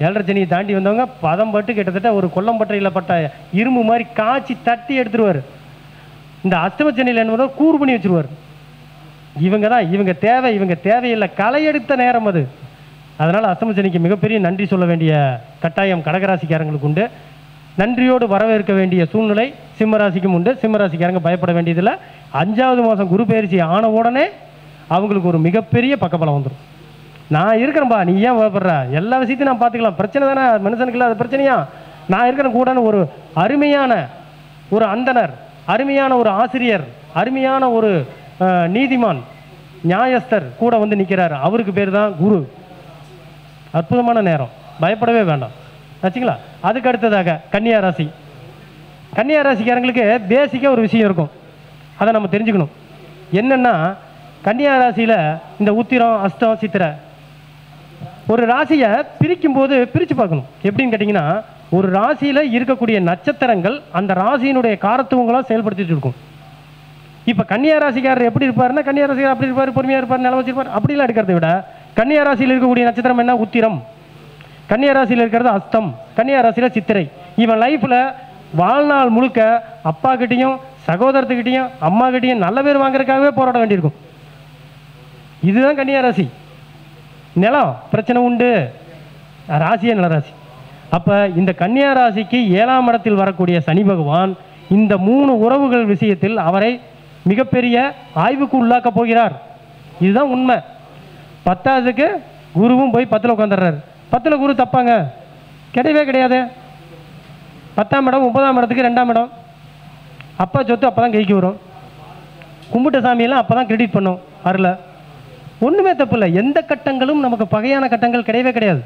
7.5 சனியை தாண்டி வந்தவங்க பதம் பட்டு கிட்டத்தட்ட ஒரு கொல்லம்பட்டையில் பட்ட இரும்பு மாதிரி காய்ச்சி தட்டி எடுத்துருவார். இந்த அஷ்டமச்சனியில் என்பதை கூறு பண்ணி வச்சுருவார். இவங்க தேவையில்லை, களை எடுத்த நேரம் அது. அதனால் அஷ்டமச்சனிக்கு மிகப்பெரிய நன்றி சொல்ல வேண்டிய கட்டாயம் கடகராசிக்காரங்களுக்கு உண்டு. நன்றியோடு வரவேற்க வேண்டிய சூழ்நிலை சிம்மராசிக்கும் உண்டு. சிம்மராசிக்காரங்க பயப்பட வேண்டியதில்லை. 5ஆவது மாதம் குரு பயிற்சி ஆன உடனே அவங்களுக்கு ஒரு மிகப்பெரிய பக்கபலம் வந்துடும். நான் இருக்கிறேன்பா, நீ ஏன் பயப்படுற, எல்லா விஷயத்தையும் நான் பார்த்துக்கலாம், பிரச்சனை தானே மனுஷனுக்கு இல்லை, அது பிரச்சனையா, நான் இருக்கிறேன் கூடன்னு ஒரு அருமையான ஒரு அந்தனர், அருமையான ஒரு ஆசிரியர், அருமையான ஒரு நீதிமான், நியாயஸ்தர் கூட வந்து நிற்கிறார். அவருக்கு பேர் தான் குரு. அற்புதமான நேரம், பயப்படவே வேண்டாம். வச்சுங்களா. அதுக்கு அடுத்ததாக கன்னியா ராசி. கன்னியா ராசிக்காரங்களுக்கு பேசிக்காக ஒரு விஷயம் இருக்கும், அதை நம்ம தெரிஞ்சுக்கணும். என்னென்னா, கன்னியா ராசியில் இந்த உத்திரம், அஸ்தம், சித்திரை ஒரு ராசியை பிரிக்கும் போது பிரித்து பார்க்கணும். எப்படின்னு கேட்டிங்கன்னா, ஒரு ராசியில் இருக்கக்கூடிய நட்சத்திரங்கள் அந்த ராசியினுடைய காரத்துவங்களாக செயல்படுத்திட்டு இருக்கும். இப்போ கன்னியா ராசிக்காரர் எப்படி இருப்பாருன்னா, கன்னியா ராசிக்காரர் அப்படி இருப்பார், பொறுமையாக இருப்பார், நிலம் வச்சிருப்பார், அப்படிலாம் எடுக்கிறத விட கன்னியா ராசியில் இருக்கக்கூடிய நட்சத்திரம் என்ன, உத்திரம். கன்னியா ராசியில் இருக்கிறது அஸ்தம், கன்னியா ராசியில் சித்திரை. இவன் லைஃப்பில் வாழ்நாள் முழுக்க அப்பா கிட்டையும் சகோதரத்துக்கிட்டையும் அம்மா கிட்டையும் நல்ல பேர் வாங்குறதுக்காகவே போராட வேண்டியிருக்கும். இதுதான் கன்னியா ராசி. நிலம் பிரச்சனை உண்டு, ராசியே நிலராசி. அப்போ இந்த கன்னியா ராசிக்கு 7ஆம் இடத்தில் வரக்கூடிய சனி பகவான் இந்த 3 உறவுகள் விஷயத்தில் அவரை மிகப்பெரிய ஆய்வுக்கு உள்ளாக்க போகிறார். இதுதான் உண்மை. 10ஆவதுக்கு குருவும் போய் 10ல் உட்காந்துடுறாரு. 10ல் குரு தப்பாங்க, கிடையவே கிடையாது. 10ஆம் இடம் 9ஆம் இடத்துக்கு 2ஆம் இடம். அப்பா சொத்து அப்போ தான் கைக்கு வரும். கும்பிட்ட சாமியெல்லாம் அப்போ தான் கிரெடிட் பண்ணும் அருளை. ஒன்றுமே தப்பு இல்லை. எந்த கட்டங்களும் நமக்கு பகையான கட்டங்கள் கிடையவே கிடையாது.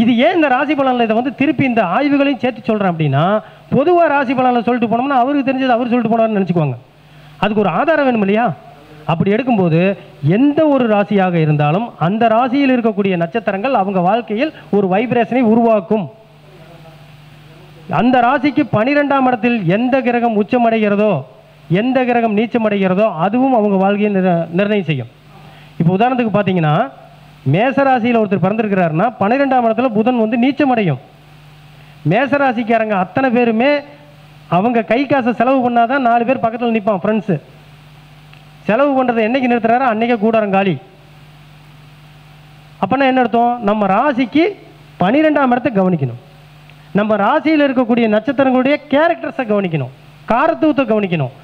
இது ஏன் இந்த ராசி பலனில் இதை வந்து திருப்பி இந்த ஆய்வுகளையும் சேர்த்து சொல்கிறேன் அப்படின்னா, பொதுவாக ராசி பலனில் சொல்லிட்டு போனோம்னா அவருக்கு தெரிஞ்சது அவர் சொல்லிட்டு போனார்னு நினச்சிக்குவாங்க. அதுக்கு ஒரு ஆதாரம் வேணும் இல்லையா? அப்படி எடுக்கும்போது எந்த ஒரு ராசியாக இருந்தாலும் அந்த ராசியில் இருக்கக்கூடிய நட்சத்திரங்கள் அவங்க வாழ்க்கையில் ஒரு வைப்ரேஷனை உருவாக்கும். அந்த ராசிக்கு 12ஆம் இடத்தில் எந்த கிரகம் உச்சமடைகிறதோ, எந்த கிரகம் நீச்சமடைகிறதோ அதுவும் அவங்க வாழ்க்கையை நிர்ணயம் செய்யும். இப்போ உதாரணத்துக்கு பார்த்தீங்கன்னா, மேசராசியில் ஒருத்தர் பிறந்திருக்கிறாருன்னா 12ஆம் இடத்துல புதன் வந்து நீச்சமடையும். மேசராசிக்காரங்க அத்தனை பேருமே அவங்க கை காசை செலவு பண்ணாதான் 4 பேர் பக்கத்தில் நிற்பான். ஃப்ரெண்ட்ஸு செலவு பண்ணுறதை என்னைக்கு நிறுத்துறாரோ அன்னைக்கே கூடாரம் காலி. அப்போனா என்ன அர்த்தம்? நம்ம ராசிக்கு 12ஆம் இடத்தை கவனிக்கணும். நம்ம ராசியில் இருக்கக்கூடிய நட்சத்திரங்களுடைய கேரக்டர்ஸை கவனிக்கணும், காரத்துவத்தை கவனிக்கணும்.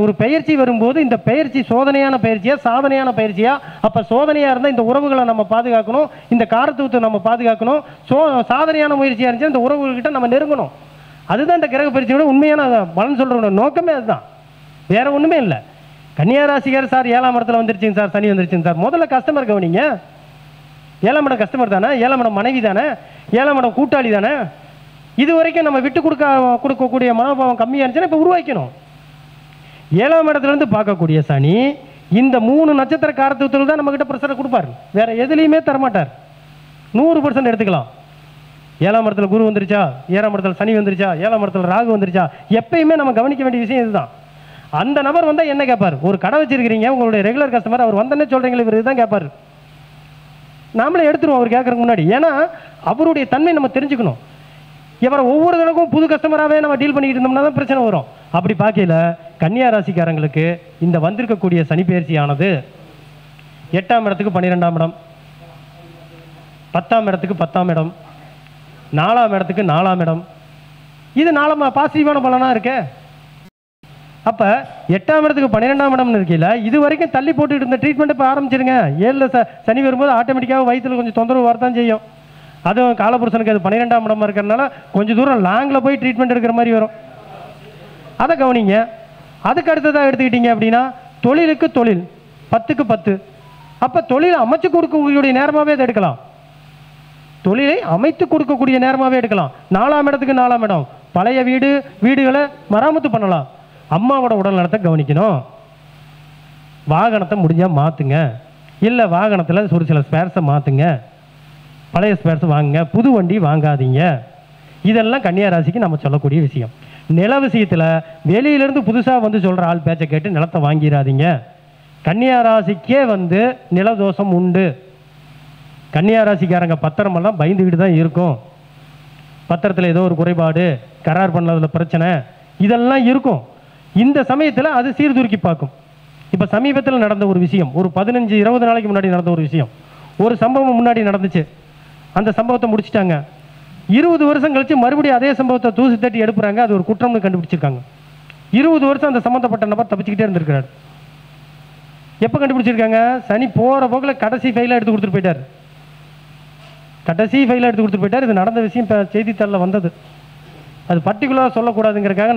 ஒரு பயிற்சி வரும்போது இந்த பயிற்சி சோதனையான பயிற்சியா சாதனையான பயிற்சியா? அப்போ சோதனையாக இருந்தால் இந்த உறவுகளை நம்ம பாதுகாக்கணும், இந்த காரத்துவத்தை நம்ம பாதுகாக்கணும். சாதனையான முயற்சியாக இருந்துச்சுன்னா இந்த உறவுகள்கிட்ட நம்ம நெருங்கணும். அதுதான் இந்த கிரக பயிற்சியோட உண்மையான பலன் சொல்கிற நோக்கமே அதுதான், வேற ஒன்றுமே இல்லை. கன்னியாராசிக்கார் சார் 7ஆம் இடத்துல வந்துருச்சுங்க சார், சனி வந்துருச்சுங்க சார். முதல்ல கஸ்டமர் கவனிங்க. 7ஆம் இடம் கஸ்டமர் தானே, 7ஆம் இடம் மனைவி தானே, 7ஆம் இடம் கூட்டாளி தானே. இது வரைக்கும் நம்ம விட்டு கொடுக்கக்கூடிய மனோபாவம் கம்மியாக இருந்துச்சுன்னா இப்போ உருவாக்கணும். 7ஆம் இடத்துலேருந்து பார்க்கக்கூடிய சனி இந்த 3 நட்சத்திர காரத்துவத்தில் தான் நம்மக்கிட்ட பிரஷரை கொடுப்பார், வேற எதுலேயுமே தரமாட்டார். 100% எடுத்துக்கலாம். 7ஆம் இடத்துல குரு வந்துருச்சா, 7ஆம் இடத்துல சனி வந்துருச்சா, 7ஆம் இடத்துல ராகு வந்துருச்சா, எப்பயுமே நம்ம கவனிக்க வேண்டிய விஷயம் இதுதான். அந்த நபர் வந்தால் என்ன கேட்பார்? ஒரு கடை வச்சிருக்கிறீங்க, உங்களுடைய ரெகுலர் கஸ்டமர், அவர் வந்தோன்னே சொல்கிறீங்களே இவர் இதுதான் கேட்பார். நாமளே எடுத்துருவோம் அவர் கேட்கறதுக்கு முன்னாடி. ஏன்னா அவருடைய தன்மை நம்ம தெரிஞ்சுக்கணும். இவரை ஒவ்வொரு தடவைக்கும் புது கஸ்டமராகவே நம்ம டீல் பண்ணிக்கிட்டு இருந்தோம்னா தான் பிரச்சனை வரும். அப்படி பார்க்கல கன்னியா ராசிக்காரங்களுக்கு இந்த வந்திருக்கக்கூடிய சனி பயிற்சியானது 8ஆம் இடத்துக்கு 12ஆம் இடம், 10ஆம் இடத்துக்கு 10ஆம் இடம், 4ஆம் இடத்துக்கு 4ஆம் இடம், இது 4 பாசிட்டிவான பலனாக இருக்கு. அப்போ 8ஆம் இடத்துக்கு 12ஆம் இடம்னு இருக்கல, இது வரைக்கும் தள்ளி போட்டுக்கிட்டு இருந்த ட்ரீட்மெண்ட் இப்போ ஆரம்பிச்சிருங்க. 7ல் சனி வரும்போது ஆட்டோமேட்டிக்காக வயிற்றில் கொஞ்சம் தொந்தரவு வரத்தான் செய்யும். அதுவும் காலபுருஷனுக்கு அது 12ஆம் இடமா இருக்கிறதுனால கொஞ்சம் தூரம் லாங்கில் போய் ட்ரீட்மெண்ட் எடுக்கிற மாதிரி வரும். அதை கவனிங்க. அதுக்கு அடுத்ததாக எடுத்துக்கிட்டீங்க அப்படின்னா தொழிலுக்கு தொழில் 10க்கு 10. அப்போ தொழில் அமைச்சு கொடுக்கக்கூடிய நேரமாகவே அதை எடுக்கலாம், தொழிலை அமைத்து கொடுக்கக்கூடிய நேரமாகவே எடுக்கலாம். 4ஆம் இடத்துக்கு 4ஆம் இடம், பழைய வீடுகளை மராமத்து பண்ணலாம். அம்மாவோட உடல் நலத்தை கவனிக்கணும். வாகனத்தை முடிஞ்சால் மாற்றுங்க, இல்லை வாகனத்தில் ஒரு சில ஸ்பேர்ஸை மாற்றுங்க, பழைய ஸ்பேர்ஸ் வாங்குங்க, புது வண்டி வாங்காதீங்க. இதெல்லாம் கன்னியா ராசிக்கு நம்ம சொல்லக்கூடிய விஷயம். நில விஷயத்தில் வெளியிலேருந்து புதுசாக வந்து சொல்கிற ஆள் பேச்சை கேட்டு நிலத்தை வாங்கிடாதீங்க. கன்னியா ராசிக்கே வந்து நிலதோஷம் உண்டு. கன்னியா ராசிக்காரங்க பத்திரமெல்லாம் பயந்துக்கிட்டு தான் இருக்கும். பத்திரத்தில் ஏதோ ஒரு குறைபாடு, கரார் பண்ணதில் பிரச்சனை, இதெல்லாம் இருக்கும். இந்த சமயத்தில் அது சீர்தூக்கி பார்க்கும். இப்போ சமீபத்தில் நடந்த ஒரு விஷயம், ஒரு 15-20 நாளைக்கு முன்னாடி நடந்த ஒரு விஷயம், ஒரு சம்பவம் முன்னாடி நடந்துச்சு. அந்த சம்பவத்தை முடிச்சிட்டாங்க. 20 வருஷம் கழிச்சு மறுபடியும் அதே சம்பவத்தை தூசி தட்டி எடுப்புறாங்க. அது ஒரு குற்றம்னு கண்டுபிடிச்சிருக்காங்க. 20 வருஷம் அந்த சம்மந்தப்பட்ட நபர் தப்பிச்சுக்கிட்டே இருந்திருக்கிறார். எப்போ கண்டுபிடிச்சிருக்காங்க? சனி போகிற போக்கில் கடைசி ஃபைலாக எடுத்து கொடுத்துட்டு போயிட்டார். கடைசி ஃபைலாக எடுத்து கொடுத்துட்டு போயிட்டார். இது நடந்த விஷயம் இப்போ செய்தித்தாளில் வந்தது. அது பர்டிகுலராக சொல்லக்கூடாதுங்கிறக்காக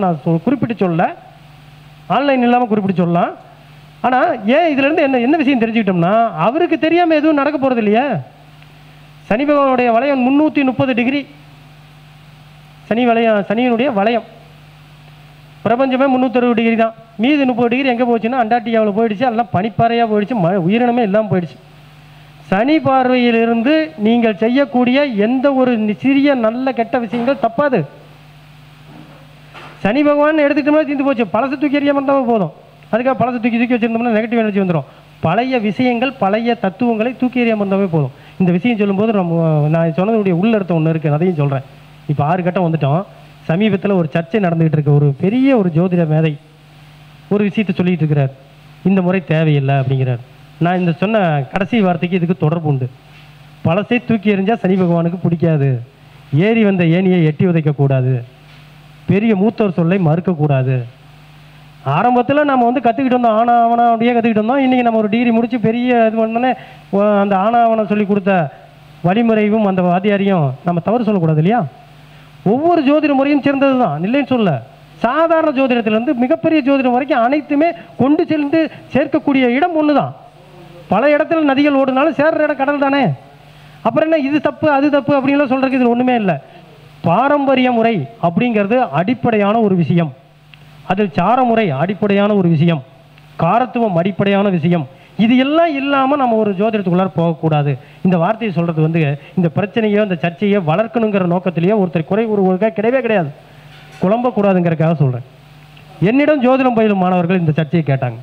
நான் குறிப்பிட்டு சொல்ல, ஆன்லைன் இல்லாமல் குறிப்பிட்டு சொல்லலாம். ஆனால் ஏன் இதுலேருந்து என்ன விஷயம் தெரிஞ்சுக்கிட்டோம்னா, அவருக்கு தெரியாமல் எதுவும் நடக்க போகிறது இல்லையா? சனி பகவானுடைய வளையம் 330 டிகிரி. சனியினுடைய வளையம் பிரபஞ்சமே 360 டிகிரி தான். மீது 30 டிகிரி எங்கே போச்சுன்னா அண்டார்டிகாவில் போயிடுச்சு. அதெல்லாம் பனிப்பாறையாக போயிடுச்சு, உயிரினமே இல்லாமல் போயிடுச்சு. சனி பார்வையிலிருந்து நீங்கள் செய்யக்கூடிய எந்த ஒரு சிறிய நல்ல கெட்ட விஷயங்கள் தப்பாது. சனி பகவான் எடுத்துக்கிட்டோம்னா தீர்ந்து போச்சு. பழசு தூக்கி எறியாமல் இருந்தால் போதும். அதுக்காக பழசு தூக்கி வச்சுருந்தோம்னா நெகட்டிவ் எனர்ஜி வந்துடும். பழைய விஷயங்கள், பழைய தத்துவங்களை தூக்கி எறியாமல் இருந்தாவே போதும். இந்த விஷயம் சொல்லும்போது நான் சொன்னதுடைய உள்ளர்த்தம் ஒன்று இருக்குது, அதையும் சொல்கிறேன். இப்போ 6 கட்டம் வந்துட்டோம். சமீபத்தில் ஒரு சர்ச்சை நடந்துகிட்டு இருக்க ஒரு பெரிய ஒரு ஜோதிட மேதை ஒரு விஷயத்தை சொல்லிகிட்டு இருக்கிறார். இந்த முறை தேவையில்லை அப்படிங்கிறார். நான் இந்த சொன்ன கடைசி வார்த்தைக்கு இதுக்கு தொடர்பு உண்டு. பழசை தூக்கி எறிஞ்சால் சனி பகவானுக்கு பிடிக்காது. ஏறி வந்த ஏணியை எட்டி உதைக்கக்கூடாது. பெரிய மூத்தோர் சொல்லை மறுக்கக்கூடாது. ஆரம்பத்தில் நம்ம வந்து கற்றுக்கிட்டு வந்தோம், ஆனாவனம் அப்படியே கற்றுக்கிட்டு வந்தோம். இன்றைக்கி நம்ம ஒரு டிகிரி முடித்து பெரிய இது பண்ணோன்னே அந்த ஆனாவனம் சொல்லி கொடுத்த வழிமுறையும் அந்த வாத்தியாரையும் நம்ம தவறு சொல்லக்கூடாது இல்லையா? ஒவ்வொரு ஜோதிட முறையும் சிறந்தது தான், இல்லைன்னு சொல்ல. சாதாரண ஜோதிடத்திலேருந்து மிகப்பெரிய ஜோதிடம் வரைக்கும் அனைத்துமே கொண்டு சென்று சேர்க்கக்கூடிய இடம் ஒன்று தான். பல இடத்துல நதிகள் ஓடுனாலும் சேர்ற இடம் கடல் தானே. அப்புறம் என்ன இது தப்பு அது தப்பு அப்படின்லாம் சொல்கிறதுக்கு இதில் ஒன்றுமே இல்லை. பாரம்பரிய முறை அப்படிங்கிறது அடிப்படையான ஒரு விஷயம், அதில் சாரமுறை அடிப்படையான ஒரு விஷயம், காரத்துவம் அடிப்படையான விஷயம். இது எல்லாம் இல்லாமல் நம்ம ஒரு ஜோதிடத்துக்குள்ளார போகக்கூடாது. இந்த வார்த்தையை சொல்கிறது வந்து இந்த பிரச்சனையோ இந்த சர்ச்சையோ வளர்க்கணுங்கிற நோக்கத்திலேயோ ஒருத்தர் குறை கிடையவே கிடையாது, குழம்பக்கூடாதுங்கிறதுக்காக சொல்கிறேன். என்னிடம் ஜோதிடம் பயிலும் மாணவர்கள் இந்த சர்ச்சையை கேட்டாங்க.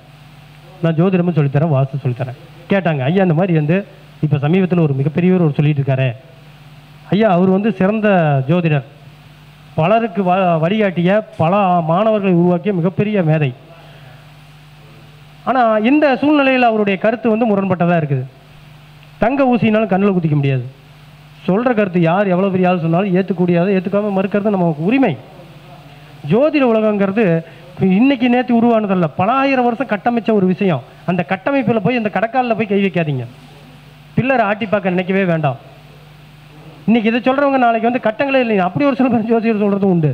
நான் ஜோதிடமும் சொல்லித்தரேன், வாஸ்து சொல்லித்தரேன். கேட்டாங்க, ஐயா இந்த மாதிரி வந்து இப்போ சமீபத்தில் ஒரு மிகப்பெரியவர் ஒரு சொல்லிட்டு இருக்காரு ஐயா, அவர் வந்து சிறந்த ஜோதிடர், பலருக்கு வழிகாட்டிய பல மாணவர்களை உருவாக்கிய மிகப்பெரிய மேதை. ஆனால் இந்த சூழ்நிலையில் அவருடைய கருத்து வந்து முரண்பட்டதாக இருக்குது. தங்க ஊசினாலும் கண்ணில் குத்திக்க முடியாது. சொல்கிற கருத்து யார் எவ்வளோ பெரிய ஆள் சொன்னாலும் ஏற்றுக்கூடியதை ஏற்றுக்காமல் மறுக்கிறது நமக்கு உரிமை. ஜோதிட உலகங்கிறது இன்னைக்கு நேற்று உருவானதல்ல, பல ஆயிரம் வருஷம் கட்டமைச்ச ஒரு விஷயம். அந்த கட்டமைப்பில் போய் அந்த கடற்காலில் போய் கை வைக்காதீங்க. பில்லரை ஆட்டி பார்க்க நினைக்கவே வேண்டாம். இன்னைக்கு இதை சொல்கிறவங்க நாளைக்கு வந்து கட்டங்களே இல்லைங்க அப்படி ஒரு சில பேர் ஜோசியர் சொல்கிறதும் உண்டு.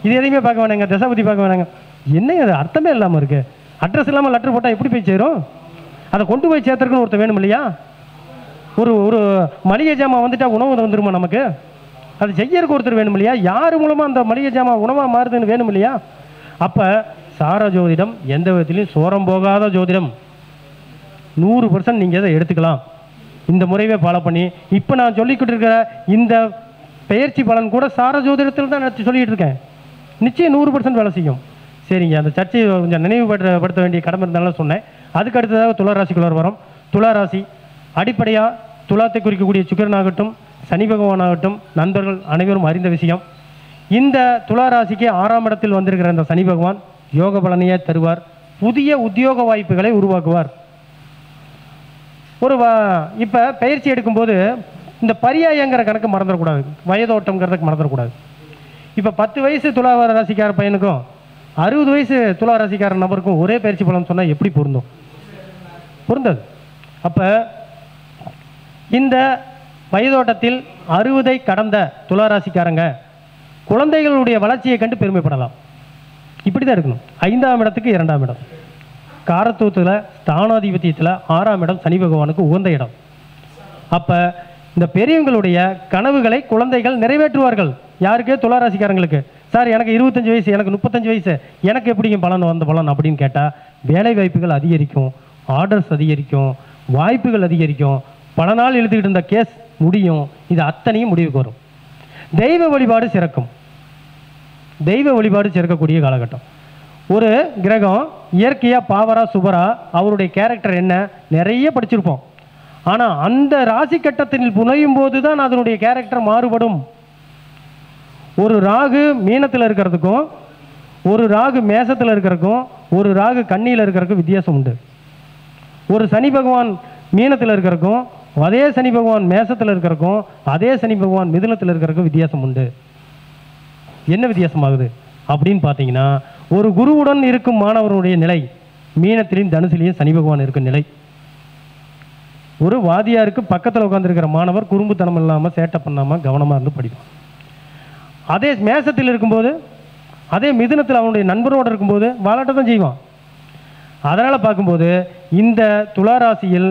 இது எதையுமே பார்க்க வேணாங்க, தசாபதி பார்க்க வேணாங்க. என்ன அது அர்த்தமே இல்லாமல் இருக்குது. அட்ரஸ் இல்லாமல் லெட்டர் போட்டால் எப்படி போய் சேரும்? அதை கொண்டு போய் சேர்த்துருக்குன்னு ஒருத்தர் வேணும் இல்லையா? ஒரு மளிகை ஜாமான் வந்துட்டால் உணவு வந்துருமா நமக்கு? அது செய்யறதுக்கு ஒருத்தர் வேணும் இல்லையா? யார் மூலமாக அந்த மளிகை ஜாமான் உணவாக மாறுதுன்னு வேணும் இல்லையா? அப்போ சார ஜோதிடம் எந்த விதத்திலையும் சோரம் போகாத ஜோதிடம். 100% நீங்கள் அதை எடுத்துக்கலாம். இந்த முறையை ஃபாலோ பண்ணி இப்போ நான் சொல்லிக்கிட்டு இருக்கிற இந்த பெயர்ச்சி பலன் கூட சார ஜோதிடத்தில் தான் நான் சொல்லிகிட்டு இருக்கேன். நிச்சயம் 100% வேலை செய்யும். சரிங்க, அந்த சர்ச்சையை கொஞ்சம் நினைவுபடுத்த வேண்டிய கடமை இருந்தாலும் சொன்னேன். அதுக்கு அடுத்ததாக துளாராசிக்குள்ளார் வரும். துளாராசி அடிப்படையாக துலாத்தை குறிக்கக்கூடிய சுக்கிரனாகட்டும் சனி பகவானாகட்டும் நண்பர்கள் அனைவரும் அறிந்த விஷயம். இந்த துளாராசிக்கு 6ஆம் இடத்தில் வந்திருக்கிற இந்த சனி பகவான் யோக பலனையே தருவார், புதிய உத்தியோக வாய்ப்புகளை உருவாக்குவார். இப்போ பயிற்சி எடுக்கும்போது இந்த பரியாயங்கிற கணக்கு மறந்துடக்கூடாது, வயதோட்டம்ங்கிறதுக்கு மறந்துடக்கூடாது. இப்போ 10 வயசு துலா ராசிக்கார பையனுக்கும் 60 வயசு துலா ராசிக்கார நபருக்கும் ஒரே பயிற்சி பலன் சொன்னால் எப்படி பொருந்தும்? பொருந்தது. அப்போ இந்த வயதோட்டத்தில் 60ஐ கடந்த துளாராசிக்காரங்க குழந்தைகளுடைய வளர்ச்சியை கண்டு பெருமைப்படலாம். இப்படி தான் இருக்கணும். 5ஆம் இடத்துக்கு 2ஆம் இடம், காரத்துவத்தில் ஸ்தானாதிபத்தியத்தில் 6ஆம் இடம் சனி பகவானுக்கு உகந்த இடம். அப்போ இந்த பெரியவங்களுடைய கனவுகளை குழந்தைகள் நிறைவேற்றுவார்கள். யாருக்கு? துளாராசிக்காரங்களுக்கு. சார் எனக்கு 25 வயசு, எனக்கு 35 வயசு, எனக்கு எப்படிங்க பலன் வந்த பலன் அப்படின்னு கேட்டால் வேலை வாய்ப்புகள் அதிகரிக்கும், ஆர்டர்ஸ் அதிகரிக்கும், வாய்ப்புகள் அதிகரிக்கும், பல நாள் எழுதிக்கிட்டு இருந்த கேஸ் முடியும். இது அத்தனையும் முடிவுக்கு வரும். தெய்வ வழிபாடு சிறக்கும். தெய்வ வழிபாடு சிறக்கக்கூடிய காலகட்டம். ஒரு கிரகம் இயற்கையாக பாவரா சுபரா அவருடைய கேரக்டர் என்ன நிறைய படிச்சிருப்போம். ஆனால் அந்த ராசி கட்டத்தில் புனையும் போது தான் அதனுடைய கேரக்டர் மாறுபடும். ஒரு ராகு மீனத்தில் இருக்கிறதுக்கும் ஒரு ராகு மேசத்தில் இருக்கிறதுக்கும் ஒரு ராகு கன்னியில் இருக்கிறதுக்கும் வித்தியாசம் உண்டு. ஒரு சனி பகவான் மீனத்தில் இருக்கிறதுக்கும் அதே சனி பகவான் மேசத்தில் இருக்கிறதுக்கும் அதே சனி பகவான் மிதுனத்தில் இருக்கிறதுக்கும் வித்தியாசம் உண்டு. என்ன வித்தியாசமாகுது அப்படின்னு பார்த்தீங்கன்னா, ஒரு குருவுடன் இருக்கும் மாணவருடைய நிலை மீனத்திலையும் தனுசிலையும் சனி பகவான் இருக்கும் நிலை. ஒரு வாதியாருக்கு பக்கத்தில் உட்காந்துருக்கிற மாணவர் குறும்புத்தனம் இல்லாமல் சேட்டை பண்ணாமல் கவனமாக இருந்து படிப்பான். அதே மேசத்தில் இருக்கும்போது அதே மிதுனத்தில் அவனுடைய நண்பரோடு இருக்கும்போது வாலாட்ட தான் செய்வான். அதனால் பார்க்கும்போது இந்த துளாராசியில்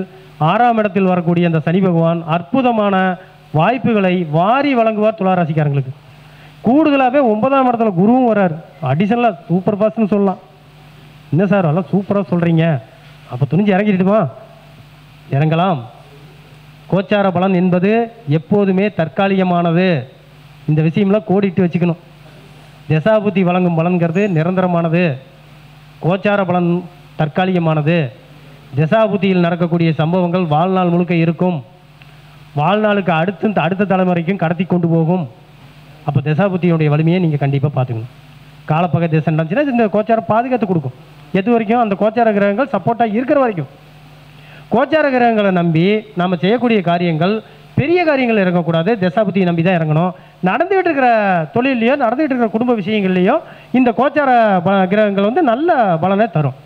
6ஆம் இடத்தில் வரக்கூடிய அந்த சனி பகவான் அற்புதமான வாய்ப்புகளை வாரி வழங்குவார் துளாராசிக்காரங்களுக்கு. கூடுதலாகவே 9ஆம் இடத்துல குருவும் வர்றார். அடிஷனலாக சூப்பர் ஃபாஸ்ட்னு சொல்லலாம். என்ன சார் அதெல்லாம் சூப்பராக சொல்கிறீங்க, அப்போ துணிஞ்சு இறங்கிட்டுமா? இறங்கலாம். கோச்சார பலன் என்பது எப்போதுமே தற்காலிகமானது. இந்த விஷயம்லாம் கோடிட்டு வச்சுக்கணும். தசாபுத்தி வழங்கும் பலன்கிறது நிரந்தரமானது, கோச்சார பலன் தற்காலிகமானது. தசாபுத்தியில் நடக்கக்கூடிய சம்பவங்கள் வாழ்நாள் முழுக்க இருக்கும், வாழ்நாளுக்கு அடுத்த தலைமுறைக்கும் கடத்தி கொண்டு போகும். அப்போ தசாபுத்தியுடைய வலிமையை நீங்கள் கண்டிப்பாக பார்த்துக்கணும். காலப்பகை தேசம் நடந்துச்சுன்னா இந்த கோச்சாரம் பாதுகாத்து கொடுக்கும். எது வரைக்கும்? அந்த கோச்சார கிரகங்கள் சப்போர்ட்டாக இருக்கிற வரைக்கும். கோச்சார கிரகங்களை நம்பி நாம் செய்யக்கூடிய காரியங்கள் பெரிய காரியங்கள் இறங்கக்கூடாது, தசாபுத்தியை நம்பி தான் இறங்கணும். நடந்துகிட்டு இருக்கிற தொழிலையோ நடந்துகிட்டு இருக்கிற குடும்ப விஷயங்கள்லையோ இந்த கோச்சார கிரகங்கள் வந்து நல்ல பலனை தரும்.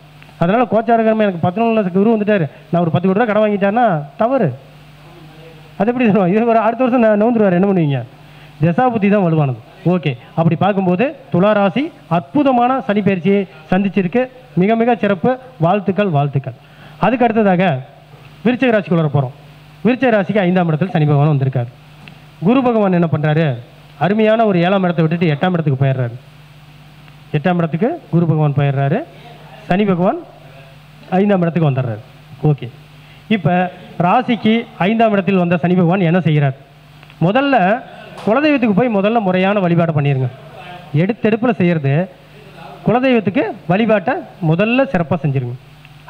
அதனால் கோச்சார கிரகம் எனக்கு 11 குரு வந்துட்டார், நான் ஒரு 10 கோடி ரூபா கடன் வாங்கிட்டாருன்னா தவறு. அது எப்படி தருவோம்? இது ஒரு அடுத்த வருஷம் நவுந்துருவார், என்ன பண்ணுவீங்க? தசாபுத்தி தான் வலுவானது. ஓகே, அப்படி பார்க்கும்போது துளாராசி அற்புதமான சனி பயிற்சியை சந்திச்சிருக்கு. மிக மிக சிறப்பு. வாழ்த்துக்கள் வாழ்த்துக்கள். அதுக்கு அடுத்ததாக விருச்சிக ராசிக்குள்ள போகிறோம். விருச்சிக ராசிக்கு 5ஆம் இடத்தில் சனி பகவான் வந்திருக்கார். குரு பகவான் என்ன பண்ணுறாரு? அருமையான ஒரு 7ஆம் இடத்தை விட்டுட்டு 8ஆம் இடத்துக்கு போயிடுறாரு. 8ஆம் இடத்துக்கு குரு பகவான் போயிடுறாரு. சனி பகவான் 5ஆம் இடத்துக்கு வந்துடுறாரு. ஓகே, இப்போ ராசிக்கு 5ஆம் இடத்தில் வந்த சனி பகவான் என்ன செய்கிறார்? முதல்ல குலதெய்வத்துக்கு போய் முதல்ல முறையான வழிபாடு பண்ணிடுங்க. எடுத்தெடுப்பில் செய்கிறது குலதெய்வத்துக்கு வழிபாட்டை முதல்ல சிறப்பாக செஞ்சுருங்க.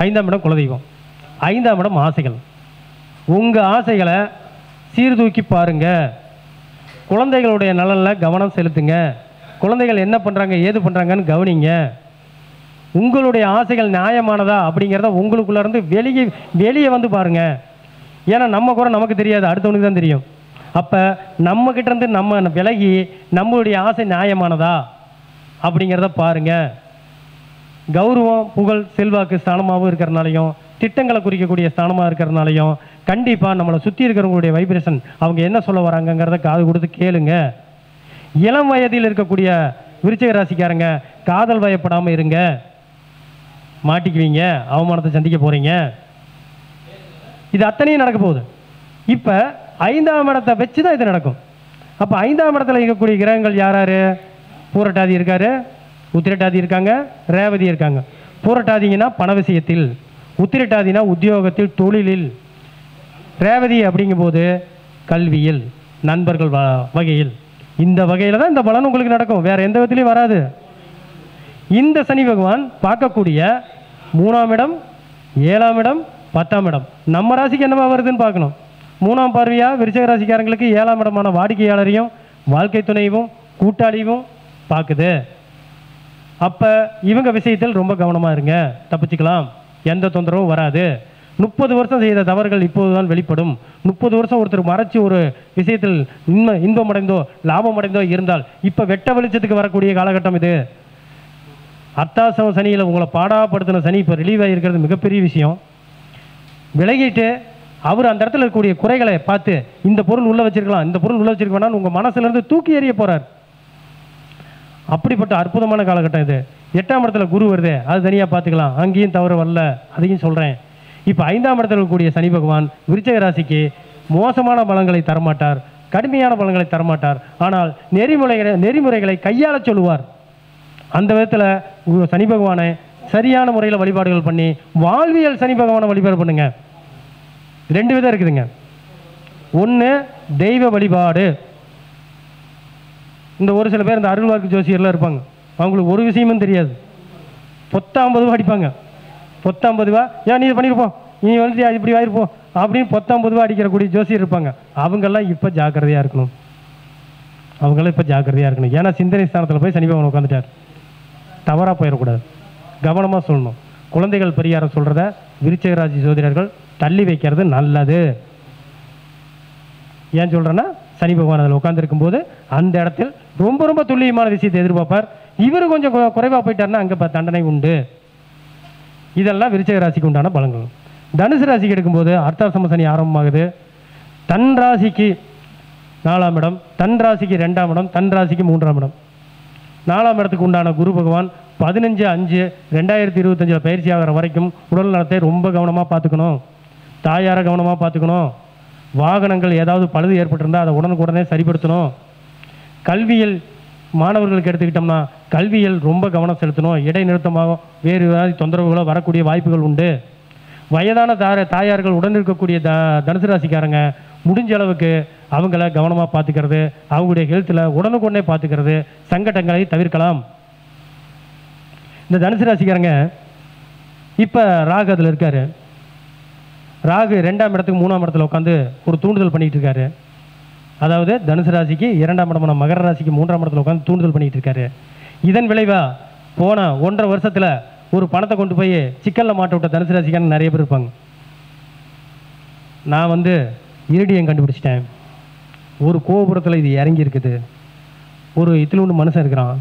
5ஆம் இடம் குலதெய்வம், 5ஆம் இடம் ஆசைகள். உங்கள் ஆசைகளை சீர்தூக்கி பாருங்கள். குழந்தைகளுடைய நலனில் கவனம் செலுத்துங்க. குழந்தைகள் என்ன பண்ணுறாங்க ஏது பண்ணுறாங்கன்னு கவனிங்க. உங்களுடைய ஆசைகள் நியாயமானதா அப்படிங்கிறத உங்களுக்குள்ளேருந்து வெளியே வந்து பாருங்கள். ஏன்னா நம்ம கூட நமக்கு தெரியாது, அடுத்தவனுக்கு தான் தெரியும். அப்போ நம்மக்கிட்டேருந்து நம்ம விலகி நம்மளுடைய ஆசை நியாயமானதா அப்படிங்கிறத பாருங்கள். கௌரவம், புகழ், செல்வாக்கு ஸ்தானமாகவும் இருக்கிறனாலையும், திட்டங்களை குறிக்கக்கூடிய ஸ்தானமாக இருக்கிறதுனாலையும் கண்டிப்பாக நம்மளை சுற்றி இருக்கிறவங்களுடைய வைப்ரேஷன் அவங்க என்ன சொல்ல வராங்கங்கிறத காது கொடுத்து கேளுங்க. இளம் வயதில் இருக்கக்கூடிய விருச்சிக ராசிக்காரங்க காதல் வயப்படாமல் இருங்க. மாட்டிக்குவீங்க, அவமானத்தை சந்திக்க போகிறீங்க. இது அத்தனையும் நடக்க போகுது. இப்போ 5ஆம் இடத்தை வச்சு தான் இது நடக்கும். அப்போ 5ஆம் இடத்துல இருக்கக்கூடிய கிரகங்கள் யார் யார்? பூரட்டாதி இருக்கார், உத்திரட்டாதி இருக்காங்க, ரேவதி இருக்காங்க. பூரட்டாதிங்கன்னா பண விஷயத்தில், உத்திரட்டாதினா உத்தியோகத்தில், தொழிலில், ரேவதி அப்படிங்கும்போது கல்வியில், நண்பர்கள் வகையில். இந்த வகையில் தான் இந்த பலன் உங்களுக்கு நடக்கும், வேறு எந்த விதத்துலையும் வராது. இந்த சனி பகவான் பார்க்கக்கூடிய 3ஆம் இடம், 7ஆம் இடம், 10ஆம் இடம் நம்ம ராசிக்கு என்னவா வருதுன்னு பார்க்கணும். 3ஆம் பார்வையாக விருச்சிக ராசிக்காரங்களுக்கு 7ஆம் இடமான வாடிக்கையாளரையும் வாழ்க்கை துணையும் கூட்டாளியும் பார்க்குது. அப்போ இவங்க விஷயத்தில் ரொம்ப கவனமாக இருங்க, தப்பிச்சுக்கலாம், எந்த தொந்தரவும் வராது. 30 வருஷம் செய்த தவறுகள் இப்போது தான் வெளிப்படும். 30 வருஷம் ஒருத்தர் மறைச்சி ஒரு விஷயத்தில் இன்பம் அடைந்தோ லாபம் அடைந்தோ இருந்தால் இப்போ வெட்ட வெளிச்சத்துக்கு வரக்கூடிய காலகட்டம் இது. அர்த்தாசம் சனியில் உங்களை பாடாப்படுத்தின சனி இப்போ ரிலீவ் ஆகியிருக்கிறது மிகப்பெரிய விஷயம். விலகிட்டு அவர் அந்த இடத்துல இருக்கக்கூடிய குறைகளை பார்த்து இந்த பொருள் உள்ளே வச்சிருக்கலாம், இந்த பொருள் உள்ளே வச்சிருக்க வேணாம்னு உங்கள் மனசுலேருந்து தூக்கி எறிய போகிறார். அப்படிப்பட்ட அற்புதமான காலகட்டம் இது. 8ஆம் இடத்துல குரு வருது, அது தனியாக பார்த்துக்கலாம், அங்கேயும் தவறு வரல, அதையும் சொல்கிறேன். இப்போ 5ஆம் இடத்துல இருக்கக்கூடிய சனி பகவான் விருச்சிக ராசிக்கு மோசமான பலன்களை தரமாட்டார், கடுமையான பலன்களை தரமாட்டார். ஆனால் நெறிமுறைகளை கையாள சொல்லுவார். அந்த விதத்தில் சனி பகவானை சரியான முறையில் வழிபாடுகள் பண்ணி வாழ்வியல் சனி பகவானை வழிபாடு பண்ணுங்க. 2 விதம் இருக்குதுங்க. ஒன்று தெய்வ வழிபாடு. இந்த ஒரு சில பேர் இந்த அருள்வாக்கு ஜோசியர்லாம் இருப்பாங்க, அவங்களுக்கு ஒரு விஷயமும் தெரியாது. 50 ரூபா அடிப்பாங்க. 50 ரூபா ஏன் நீ பண்ணியிருப்போம், நீ வந்துட்டு அது இப்படி ஆயிருப்போம் அப்படின்னு 50 ரூபா அடிக்கிறக்கூடிய ஜோசியர் இருப்பாங்க. அவங்கெல்லாம் இப்போ ஜாக்கிரதையாக இருக்கணும். அவங்களாம் இப்போ ஜாக்கிரதையாக இருக்கணும். ஏன்னா சிந்தனை ஸ்தானத்தில் போய் சனி பகவான் உட்காந்துட்டார். தவறாக போயிடக்கூடாது, கவனமாக சொல்லணும். குழந்தைகள் பரிகாரம் சொல்கிறத விருச்சிக ராசி ஜோதிடர்கள் தள்ளி வைக்கிறது நல்லது. ஏன் சொல்கிறேன்னா சனி பகவான் அதில் உட்காந்துருக்கும் போது அந்த இடத்தில் ரொம்ப ரொம்ப துல்லியமான விஷயத்தை எதிர்பார்ப்பார். இவர் கொஞ்சம் குறைவாக போயிட்டார்னா அங்கே தண்டனை உண்டு. இதெல்லாம் விருச்சிக ராசிக்கு உண்டான பலன்கள். தனுசு ராசிக்கு எடுக்கும்போது அர்த்தாசம சனி ஆரம்பமாகுது. தன் ராசிக்கு 4ஆம் இடம், தன் ராசிக்கு 2ஆம் இடம், தன் ராசிக்கு 3ஆம் இடம். 4ஆம் இடத்துக்கு உண்டான குரு பகவான் 15/5/2025 பயிற்சி ஆகிற வரைக்கும் உடல் நலத்தை ரொம்ப கவனமாக பார்த்துக்கணும். தாயாரை கவனமாக பார்த்துக்கணும். வாகனங்கள் ஏதாவது பழுது ஏற்பட்டிருந்தால் அதை உடனுக்குடனே சரிப்படுத்தணும். கல்வியில் மாணவர்களுக்கு எடுத்துக்கிட்டோம்னா கல்வியில் ரொம்ப கவனம் செலுத்தணும். இடைநிறுத்தமாக வேறு ஏதாவது தொந்தரவுகளோ வரக்கூடிய வாய்ப்புகள் உண்டு. வயதான தாயார்கள் உடன் இருக்கக்கூடிய தனுசு ராசிக்காரங்க முடிஞ்ச அளவுக்கு அவங்கள கவனமாக பார்த்துக்கிறது, அவங்களுடைய ஹெல்த்தில் உடனுக்குடனே பார்த்துக்கிறது, சங்கடங்களை தவிர்க்கலாம். இந்த தனுசு ராசிக்காரங்க இப்போ ராகு அதில் இருக்கார். ராகு 2ஆம் இடத்துக்கு 3ஆம் இடத்துல உட்காந்து ஒரு தூண்டுதல் பண்ணிகிட்டு இருக்காரு. அதாவது தனுசு ராசிக்கு 2ஆம் இடமான மகர ராசிக்கு 3ஆம் இடத்துல உட்காந்து தூண்டுதல் பண்ணிகிட்டு இருக்காரு. இதன் விளைவாக போன 1.5 வருஷத்தில் ஒரு பணத்தை கொண்டு போய் சிக்கலில் மாட்ட விட்ட தனுசு ராசிக்காரங்க நிறைய பேர் இருப்பாங்க. நான் இரிடியம் கண்டுபிடிச்சிட்டேன், ஒரு கோபுரத்தில் இது இறங்கி இருக்குது, ஒரு இத்திலூண்டு மனுஷன் இருக்கிறான்,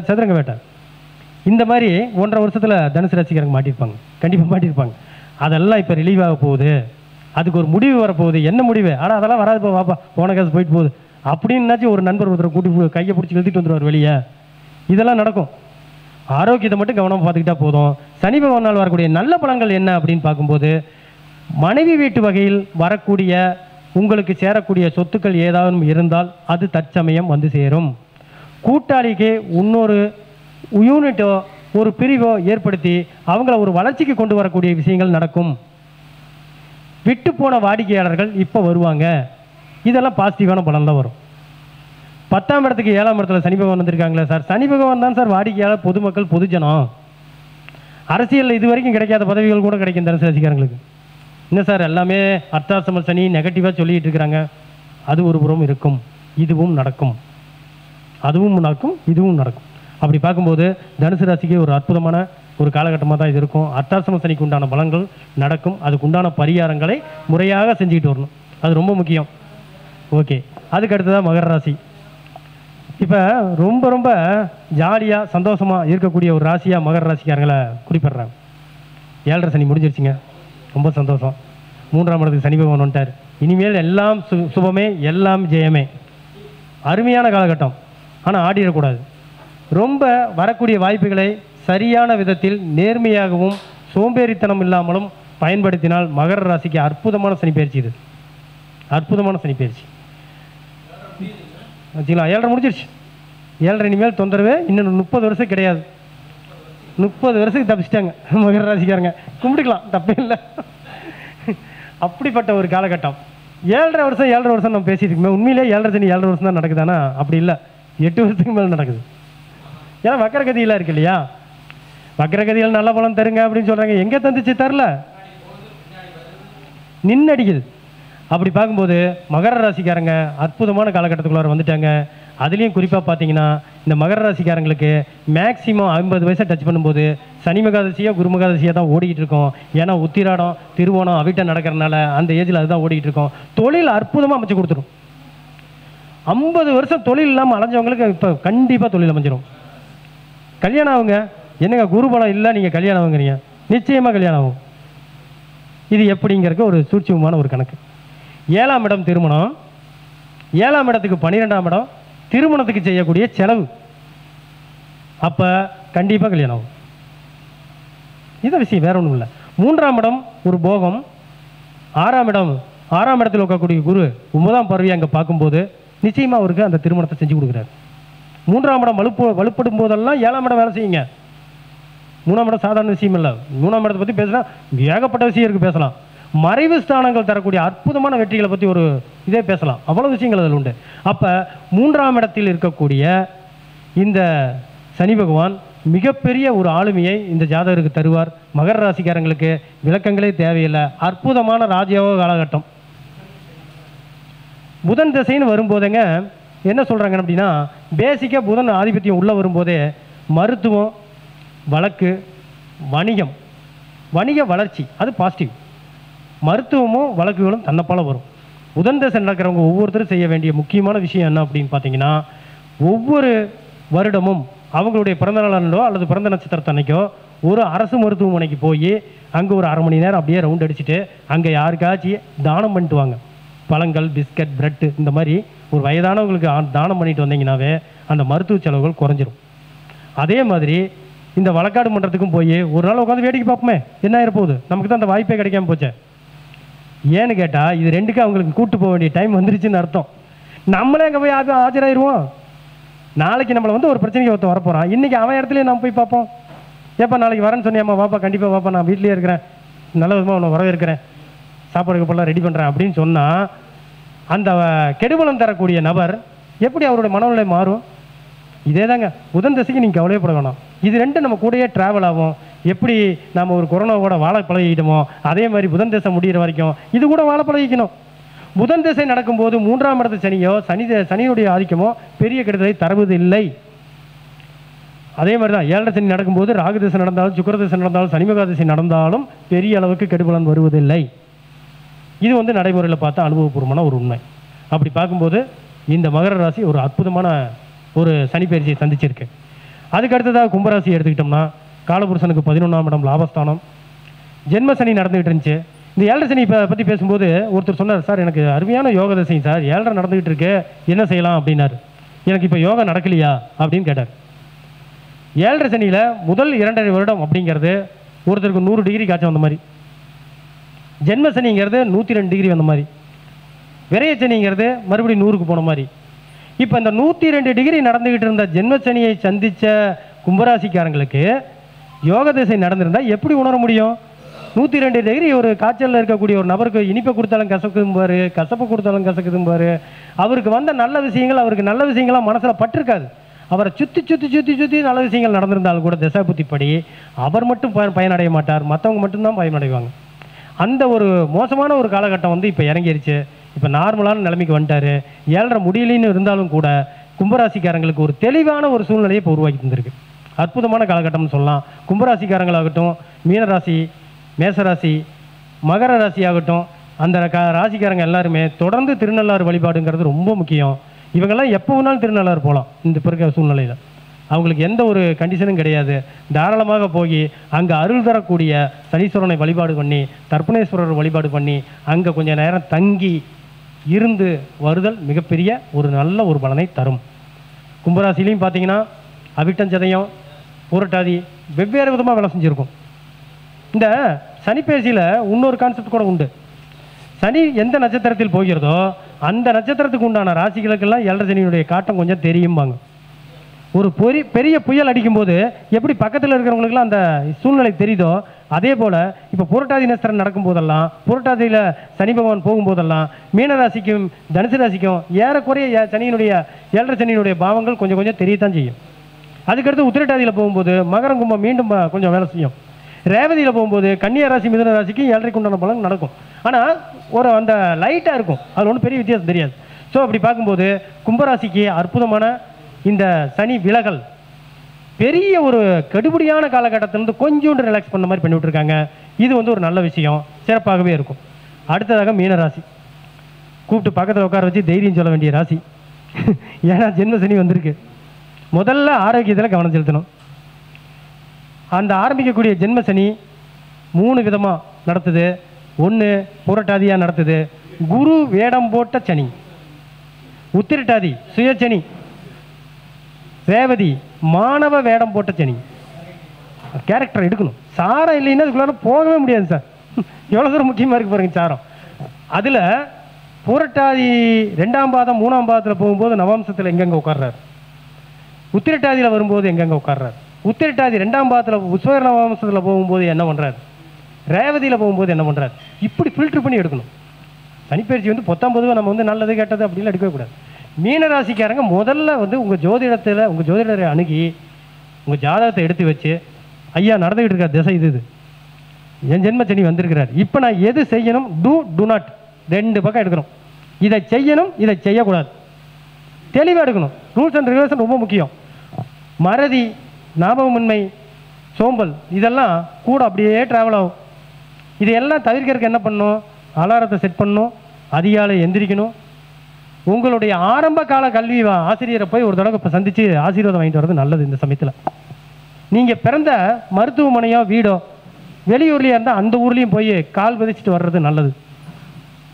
சதுரங்க வேட்டை, இந்த மாதிரி 1.5 வருஷத்தில் தனுசு ராசிக்காரங்க மாட்டியிருப்பாங்க, கண்டிப்பாக மாட்டியிருப்பாங்க. அதெல்லாம் இப்போ ரிலீவ் ஆக போகுது. அதுக்கு ஒரு முடிவு வரப்போகுது. என்ன முடிவு? ஆனால் அதெல்லாம் வராது, இப்போ வாப்பா போன காசு போயிட்டு போகுது அப்படின்னாச்சும் ஒரு நண்பர் ஒருத்தரை கூட்டி கையை பிடிச்சி எழுதிட்டு வந்துடுவார் வெளியே. இதெல்லாம் நடக்கும். ஆரோக்கியத்தை மட்டும் கவனமாக பார்த்துக்கிட்டா போதும். சனி பகவானால் வரக்கூடிய நல்ல பலன்கள் என்ன அப்படின்னு பார்க்கும்போது மனைவி வீட்டு வகையில் வரக்கூடிய உங்களுக்கு சேரக்கூடிய சொத்துக்கள் ஏதாவது இருந்தால் அது தற்சமயம் வந்து சேரும். கூட்டாளிக்கு இன்னொரு யூனிட்டோ ஒரு பிரிவோ ஏற்படுத்தி அவங்கள ஒரு வளர்ச்சிக்கு கொண்டு வரக்கூடிய விஷயங்கள் நடக்கும். விட்டு போன வாடிக்கையாளர்கள் இப்போ வருவாங்க. இதெல்லாம் பாசிட்டிவான பலன் தான் வரும். 10ஆம் இடத்துக்கு 7ஆம் இடத்துல சனி பகவான் வந்திருக்காங்களே சார், சனி பகவான் தான் சார் வாடிக்கையாளர், பொதுமக்கள், பொதுஜனம். அரசியலில் இது வரைக்கும் கிடைக்காத பதவிகள் கூட கிடைக்கும் தனுசு ராசிக்காரங்களுக்கு. என்ன சார் எல்லாமே அர்த்தாசிரம சனி நெகட்டிவாக சொல்லிகிட்டு இருக்கிறாங்க. அது ஒரு புறம் இருக்கும், இதுவும் நடக்கும், அதுவும் நடக்கும், இதுவும் நடக்கும். அப்படி பார்க்கும்போது தனுசு ராசிக்கு ஒரு அற்புதமான ஒரு காலகட்டமாக தான் இது இருக்கும். அர்த்தாசிரம சனிக்கு உண்டான பலன்கள் நடக்கும். அதுக்கு உண்டான பரிகாரங்களை முறையாக செஞ்சுக்கிட்டு வரணும், அது ரொம்ப முக்கியம். ஓகே, அதுக்கு அடுத்ததான் மகர ராசி. இப்போ ரொம்ப ரொம்ப ஜாலியாக சந்தோஷமாக இருக்கக்கூடிய ஒரு ராசியாக மகர ராசிக்காரங்களை குறிப்பிட்றாங்க. 7.5 சனி முடிஞ்சிருச்சுங்க, ரொம்ப சந்தோஷம். 3ஆம் இடத்துக்கு சனி பகவான் வந்துட்டார். இனிமேல் எல்லாம் சுபமே, எல்லாம் ஜெயமே. அருமையான காலகட்டம். ஆனால் ஆடிடக்கூடாது. ரொம்ப வரக்கூடிய வாய்ப்புகளை சரியான விதத்தில் நேர்மையாகவும் சோம்பேறித்தனம் இல்லாமலும் பயன்படுத்தினால் மகர ராசிக்கு அற்புதமான சனி பயிற்சி. இது அற்புதமான சனி பயிற்சி. வச்சுக்கலாம். 7.5 முடிஞ்சிருச்சு. 7.5 இனிமேல் தொந்தரவே இன்னும் 30 வருஷம் கிடையாது. 30 வருஷத்துக்கு தப்பிச்சிட்டாங்க மகர ராசிக்காரங்க. கும்பிட்டுக்கலாம், தப்பே இல்லை. அப்படிப்பட்ட ஒரு காலகட்டம். 7.5 வருஷம் நம்ம பேசிட்டு இருக்கோம். உண்மையிலே 7.5 சனி 7.5 வருஷம் தான் நடக்குதானா? அப்படி இல்லை, 8 வருஷத்துக்கு மேலே நடக்குது. ஏன்னா வக்கரகதியெல்லாம் இருக்கு இல்லையா? வக்கரகதியில் நல்ல பலன் தருங்க அப்படின்னு சொல்கிறாங்க. எங்கே தந்துச்சு? தரல, நின்னடிக்குது. அப்படி பார்க்கும்போது மகர ராசிக்காரங்க அற்புதமான காலகட்டத்துக்குள்ளார வந்துட்டாங்க. அதுலேயும் குறிப்பாக பார்த்தீங்கன்னா இந்த மகர ராசிக்காரங்களுக்கு மேக்சிமம் 50 வயசை டச் பண்ணும்போது சனி மகாதசியோ குரு மகாதசியாக தான் ஓடிக்கிட்டு இருக்கோம். ஏன்னா உத்திராடம், திருவோணம், அவிட்டம் நடக்கிறனால அந்த ஏஜில் அதுதான் ஓடிக்கிட்டு இருக்கோம். தொழில் அற்புதமாக அமைச்சு கொடுத்துரும். 50 வருஷம் தொழில் இல்லாமல் அலைஞ்சவங்களுக்கு இப்போ கண்டிப்பாக தொழில் அமைஞ்சிடும். கல்யாணம் ஆகுங்க. என்னங்க குரு பலம் இல்லை, நீங்கள் கல்யாணம் ஆகுங்கிறீங்க? நிச்சயமாக கல்யாணம் ஆகும். இது எப்படிங்கிறதுக்கு ஒரு சூட்சமான ஒரு கணக்கு. 7ஆம் இடம் திருமணம், 7ஆம் இடத்துக்கு 12ஆம் இடம் திருமணத்துக்கு செய்யக்கூடிய செலவு. அப்போ கண்டிப்பாக கல்யாணம் ஆகும். இந்த விஷயம் வேற ஒன்றும் இல்லை. 3ஆம் இடம் ஒரு போகம், 6ஆம் இடத்தில் இருக்கக்கூடிய குரு 9ஆம் பார்வையை அங்கே பார்க்கும்போது நிச்சயமாக அவருக்கு அந்த திருமணத்தை செஞ்சு கொடுக்குறாரு. 3ஆம் இடம் வலுப்படும் போதெல்லாம் 7ஆம் இடம் வேலை செய்யுங்க. 3ஆம் இடம் சாதாரண விஷயம் இல்லை. 3ஆம் இடத்தை பற்றி பேசினா ஏகப்பட்ட விஷயம் இருக்குது, பேசலாம். மறைவு ஸ்தானங்கள் தரக்கூடிய அற்புதமான வெற்றிகளை பற்றி ஒரு இதே பேசலாம். அவ்வளோ விஷயங்கள் அதில் உண்டு. அப்போ 3ஆம் இடத்தில் இருக்கக்கூடிய இந்த சனி பகவான் மிகப்பெரிய ஒரு ஆளுமையை இந்த ஜாதகருக்கு தருவார். மகர ராசிக்காரங்களுக்கு விளக்கங்களே தேவையில்லை. அற்புதமான ராஜயோக காலகட்டம். புதன் திசைன்னு வரும்போதுங்க என்ன சொல்கிறாங்க அப்படின்னா, பேசிக்காக புதன் ஆதிபத்தியம் உள்ளே வரும்போதே மருத்துவம், வழக்கு, வணிகம், வணிக வளர்ச்சி அது பாசிட்டிவ். மருத்துவமும் வழக்குகளும் தன்னப்பால வரும். புதன் திசை நடக்கிறவங்க ஒவ்வொருத்தரும் செய்ய வேண்டிய முக்கியமான விஷயம் என்ன அப்படின்னு பார்த்தீங்கன்னா, ஒவ்வொரு வருடமும் அவங்களுடைய பிறந்த நாளோ அல்லது பிறந்த நட்சத்திரத்தன்னைக்கோ ஒரு அரசு மருத்துவமனைக்கு போய் அங்கே ஒரு அரை மணி நேரம் அப்படியே ரவுண்ட் அடிச்சுட்டு அங்கே யாருக்காச்சும் தானம் பண்ணிட்டு வாங்க. பழங்கள், பிஸ்கட், பிரெட்டு இந்த மாதிரி ஒரு வயதானவங்களுக்கு தானம் பண்ணிட்டு வந்தீங்கன்னாவே அந்த மருத்துவ செலவுகள் குறைஞ்சிரும். அதே மாதிரி இந்த வழக்காடு மன்றத்துக்கும் போய் ஒரு நாள் உட்காந்து வேடிக்கை பார்ப்போமே, என்ன ஆயிருப்போகுது? நமக்கு தான் அந்த வாய்ப்பே கிடைக்காம போச்சே. ஏன்னு கேட்டால் இது ரெண்டுக்கும் அவங்களுக்கு கூட்டு போக வேண்டிய டைம் வந்துருச்சுன்னு அர்த்தம். நம்மளே அங்கே போய் ஆஜராயிருவோம். நாளைக்கு நம்மளை வந்து ஒரு பிரச்சனைக்கு ஒருத்தர் வரப்போகிறான். இன்றைக்கி அவன் இடத்துலையே நம்ம போய் பார்ப்போம். ஏப்பா நாளைக்கு வரேன்னு சொன்னியாம்மா, வாப்பா, கண்டிப்பாக வாப்பா, நான் வீட்லேயே இருக்கிறேன், நல்ல விதமாக உன்னை வரவேற்கிறேன், சாப்பாடு கப்பெல்லாம் ரெடி பண்ணுறேன் அப்படின்னு சொன்னால் அந்த கெடுபலம் தரக்கூடிய நபர் எப்படி அவருடைய மனநிலை மாறும்? இதே தாங்க புதன் திசைக்கு நீங்கள் கவலையப்பட வேணாம். இது ரெண்டும் நம்ம கூடயே ட்ராவல் ஆகும். எப்படி நம்ம ஒரு கொரோனாவோட வாழை பழகிக்கிட்டோமோ அதே மாதிரி புதன் திசை முடிகிற வரைக்கும் இது கூட வாழை பழகிக்கணும். புதன் திசை நடக்கும்போது 3ஆம் இடத்து சனியோ சனியுடைய ஆதிக்கமோ பெரிய கெடுதலை தருவது இல்லை. அதே மாதிரி தான் 7.5 சனி நடக்கும்போது ராகு திசை நடந்தாலும் சுக்கிர திசை நடந்தாலும் சனி மகா திசை நடந்தாலும் பெரிய அளவுக்கு கெடுபலன் வருவதில்லை. இது வந்து நடைமுறையில் பார்த்தா அனுபவபூர்வமான ஒரு உண்மை. அப்படி பார்க்கும்போது இந்த மகர ராசி ஒரு அற்புதமான ஒரு சனி பயிற்சியை சந்திச்சிருக்கு. அதுக்கு அடுத்ததாக கும்பராசி எடுத்துக்கிட்டோம்னா காலபுருஷனுக்கு 11ஆம் இடம் லாபஸ்தானம். ஜென்ம சனி நடந்துகிட்டு இருந்துச்சு. இந்த 7.5 சனி பற்றி பேசும்போது ஒருத்தர் சொன்னார், சார் எனக்கு அருமையான யோக தசை சார், 7.5 நடந்துகிட்டு இருக்கு, என்ன செய்யலாம் அப்படின்னாரு. எனக்கு இப்போ யோகா நடக்கலையா அப்படின்னு கேட்டார். 7.5 சனியில் முதல் 2.5 வருடம் அப்படிங்கிறது ஒருத்தருக்கு 100 டிகிரி காய்ச்சல் வந்த மாதிரி, ஜென்ம சனிங்கிறது 102 டிகிரி வந்த மாதிரி. விரையச்சனிங்கிறது மறுபடியும் 100க்கு போன மாதிரி. இப்போ இந்த 102 டிகிரி நடந்துக்கிட்டு இருந்த ஜென்மச்சனியை சந்தித்த கும்பராசிக்காரங்களுக்கு யோக திசை நடந்திருந்தால் எப்படி உணர முடியும்? 102 டிகிரி ஒரு காய்ச்சலில் இருக்கக்கூடிய ஒரு நபருக்கு இனிப்பை கொடுத்தாலும் கசக்குதும்பாரு, கசப்பு கொடுத்தாலும் கசக்குதும்பாரு. அவருக்கு வந்த நல்ல விஷயங்கள் அவருக்கு நல்ல விஷயங்களாக மனசில் பட்டிருக்காது. அவரை சுற்றி சுற்றி சுற்றி சுற்றி நல்ல விஷயங்கள் நடந்திருந்தாலும் கூட திசை புத்திப்படி அவர் மட்டும் பயனடைய மாட்டார், மற்றவங்க மட்டும்தான் பயனடைவாங்க. அந்த ஒரு மோசமான ஒரு காலகட்டம் வந்து இப்போ இறங்கிருச்சு. இப்போ நார்மலான நிலைமைக்கு வந்துட்டார். 7.5 முடியலின்னு இருந்தாலும் கூட கும்பராசிக்காரங்களுக்கு ஒரு தெளிவான ஒரு சூழ்நிலையை இப்போ உருவாக்கி தந்திருக்கு. அற்புதமான காலகட்டம்னு சொல்லலாம். கும்பராசிக்காரங்களாகட்டும், மீனராசி, மேசராசி, மகர ராசி ஆகட்டும், அந்த ராசிக்காரங்க எல்லாருமே தொடர்ந்து திருநள்ளாறு வழிபாடுங்கிறது ரொம்ப முக்கியம். இவங்கெல்லாம் எப்போ வேணாலும் திருநள்ளாறு போகலாம். இந்த இப்போ இருக்கிற சூழ்நிலையில் அவங்களுக்கு எந்த ஒரு கண்டிஷனும் கிடையாது. தாராளமாக போய் அங்கே அருள் தரக்கூடிய சனீஸ்வரனை வழிபாடு பண்ணி, தர்ப்பணேஸ்வரர் வழிபாடு பண்ணி அங்கே கொஞ்சம் நேரம் தங்கி இருந்து வருதல் மிகப்பெரிய ஒரு நல்ல ஒரு பலனை தரும். கும்பராசிலையும் பார்த்தீங்கன்னா அவிட்டஞ்சதயம், பூரட்டாதி வெவ்வேறு விதமாக வேலை செஞ்சுருக்கும். இந்த சனிப்பேசியில் இன்னொரு கான்செப்ட் கூட உண்டு. சனி எந்த நட்சத்திரத்தில் போகிறதோ அந்த நட்சத்திரத்துக்கு உண்டான ராசிகளுக்கெல்லாம் 7.5 சனியினுடைய காட்டம் கொஞ்சம் தெரியும்பாங்க. ஒரு பெரிய புயல் அடிக்கும்போது எப்படி பக்கத்தில் இருக்கிறவங்களுக்குலாம் அந்த சூழ்நிலை தெரியுதோ, அதே போல் இப்போ புரட்டாதி நட்சத்திரம் நடக்கும் போதெல்லாம், புரட்டாதியில் சனி பகவான் போகும்போதெல்லாம் மீனராசிக்கும் தனுசு ராசிக்கும் ஏறக்குறைய சனியினுடைய 7.5 சனியினுடைய பாவங்கள் கொஞ்சம் கொஞ்சம் தெரியத்தான் செய்யும். அதுக்கடுத்து உத்திரட்டாதியில் போகும்போது மகரம் கும்பம் மீண்டும் கொஞ்சம் வேலை செய்யும். ரேவதியில் போகும்போது கன்னியா ராசி மிதுன ராசிக்கு 7.5 உண்டான பலன் நடக்கும். ஆனால் ஒரு அந்த லைட்டாக இருக்கும், அதில் ஒன்றும் பெரிய வித்தியாசம் தெரியாது. ஸோ அப்படி பார்க்கும்போது கும்பராசிக்கு அற்புதமான இந்த சனி விலகல் பெரிய ஒரு கடுபடியான காலகட்டத்திலிருந்து கொஞ்சோண்டு ரிலாக்ஸ் பண்ண மாதிரி பண்ணி விட்டுருக்காங்க. இது வந்து ஒரு நல்ல விஷயம், சிறப்பாகவே இருக்கும். அடுத்ததாக மீனராசி கூப்பிட்டு பக்கத்தில் உட்கார வச்சு தைரியம் சொல்ல வேண்டிய ராசி. ஏன்னா ஜென்ம சனி வந்திருக்கு. முதல்ல ஆரோக்கியத்தில் கவனம் செலுத்தணும். அந்த ஆரம்பிக்கக்கூடிய ஜென்ம சனி 3 விதமாக நடத்துது. ஒன்று புரட்டாதியாக நடத்துது, குரு வேடம் போட்ட சனி. உத்திரட்டாதி சுயச்சனி, ரேவதி மாணவ வேடம் போட்ட சனி. கேரக்டர் எடுக்கணும். சாரம் இல்லைன்னா அதுக்குள்ளார போகவே முடியாது சார். எவ்வளோ தூரம் முக்கியமாக இருக்கு பாருங்க சாரம். அதில் புரட்டாதி 2ஆம் பாதம் 3ஆம் பாதத்தில் போகும்போது நவாம்சத்தில் எங்கெங்கே உட்கார்றாரு, உத்திரட்டாதியில் வரும்போது எங்கெங்கே உட்கார்றாரு, உத்திரட்டாதி 2ஆம் பாதத்தில் உஸ்வர நவாம்சத்தில் போகும்போது என்ன பண்ணுறாரு, ரேவதியில் போகும்போது என்ன பண்ணுறாரு, இப்படி ஃபில்ட்ரு பண்ணி எடுக்கணும். சனிப்பயிற்சி வந்து 19 நம்ம வந்து நல்லது கெட்டது அப்படிலாம் எடுக்கவே கூடாது. மீனராசிக்காரங்க முதல்ல வந்து உங்கள் ஜோதிடரை அணுகி உங்கள் ஜாதகத்தை எடுத்து வச்சு, ஐயா நடந்துக்கிட்டு இருக்கார் திசை இது என் ஜென்ம சனி வந்திருக்கிறார், இப்போ நான் எது செய்யணும், டு நாட் 2 பக்கம் எடுக்கணும். இதை செய்யணும், இதை செய்யக்கூடாது, தெளிவாக எடுக்கணும். ரூல்ஸ் அண்ட் ரெகுலேஷன் ரொம்ப முக்கியம். மறதி, ஞாபகமின்மை, சோம்பல் இதெல்லாம் கூட அப்படியே ட்ராவல் ஆகும். இதையெல்லாம் தவிர்க்கிறதுக்கு என்ன பண்ணணும், அலாரத்தை செட் பண்ணணும், அதிகாலை எந்திரிக்கணும். உங்களுடைய ஆரம்ப கால கல்வி ஆசிரியரை போய் ஒரு தடவை இப்போ சந்தித்து ஆசீர்வாதம் வாங்கிட்டு வர்றது நல்லது. இந்த சமயத்தில் நீங்கள் பிறந்த மருத்துவமனையோ வீடோ வெளியூர்லேயே இருந்தால் அந்த ஊர்லேயும் போய் கால் பதிச்சுட்டு வர்றது நல்லது.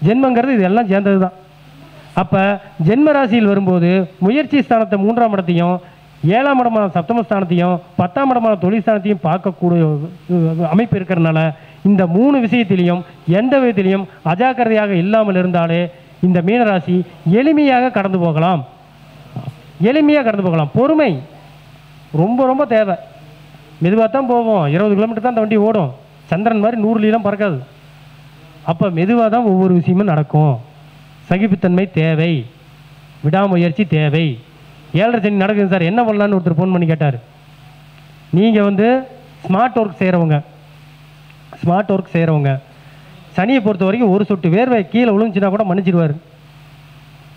ஜென்மங்கிறது இதெல்லாம் சேர்ந்தது தான். அப்போ ஜென்ம ராசியில் வரும்போது முயற்சி ஸ்தானத்தை 3ஆம் இடத்தையும், 7ஆம் இடமான சப்தமஸ்தானத்தையும், 10ஆம் இடமான தொழில் ஸ்தானத்தையும் பார்க்கக்கூடிய அமைப்பு இருக்கிறதுனால இந்த 3 விஷயத்திலையும் எந்த விதத்திலையும் அஜாக்கிரதையாக இல்லாமல் இருந்தாலே இந்த மீனராசி எளிமையாக கடந்து போகலாம். பொறுமை ரொம்ப ரொம்ப தேவை. மெதுவாக தான் போவோம். 20 கிலோமீட்டர் தான் அந்த வண்டி ஓடும். சந்திரன் மாதிரி 100 பறக்காது. அப்போ மெதுவாக தான் ஒவ்வொரு விஷயமும் நடக்கும். சகிப்புத்தன்மை தேவை, விடாமுயற்சி தேவை. 7.5 சனி நடக்குது சார், என்ன பண்ணலான்னு ஒருத்தர் ஃபோன் பண்ணி கேட்டார். நீங்கள் வந்து ஸ்மார்ட் ஒர்க் செய்கிறவங்க சனியை பொறுத்த வரைக்கும் ஒரு சொட்டு வேர்வை கீழே விழுந்துச்சுன்னா கூட மன்னிச்சிடுவார்.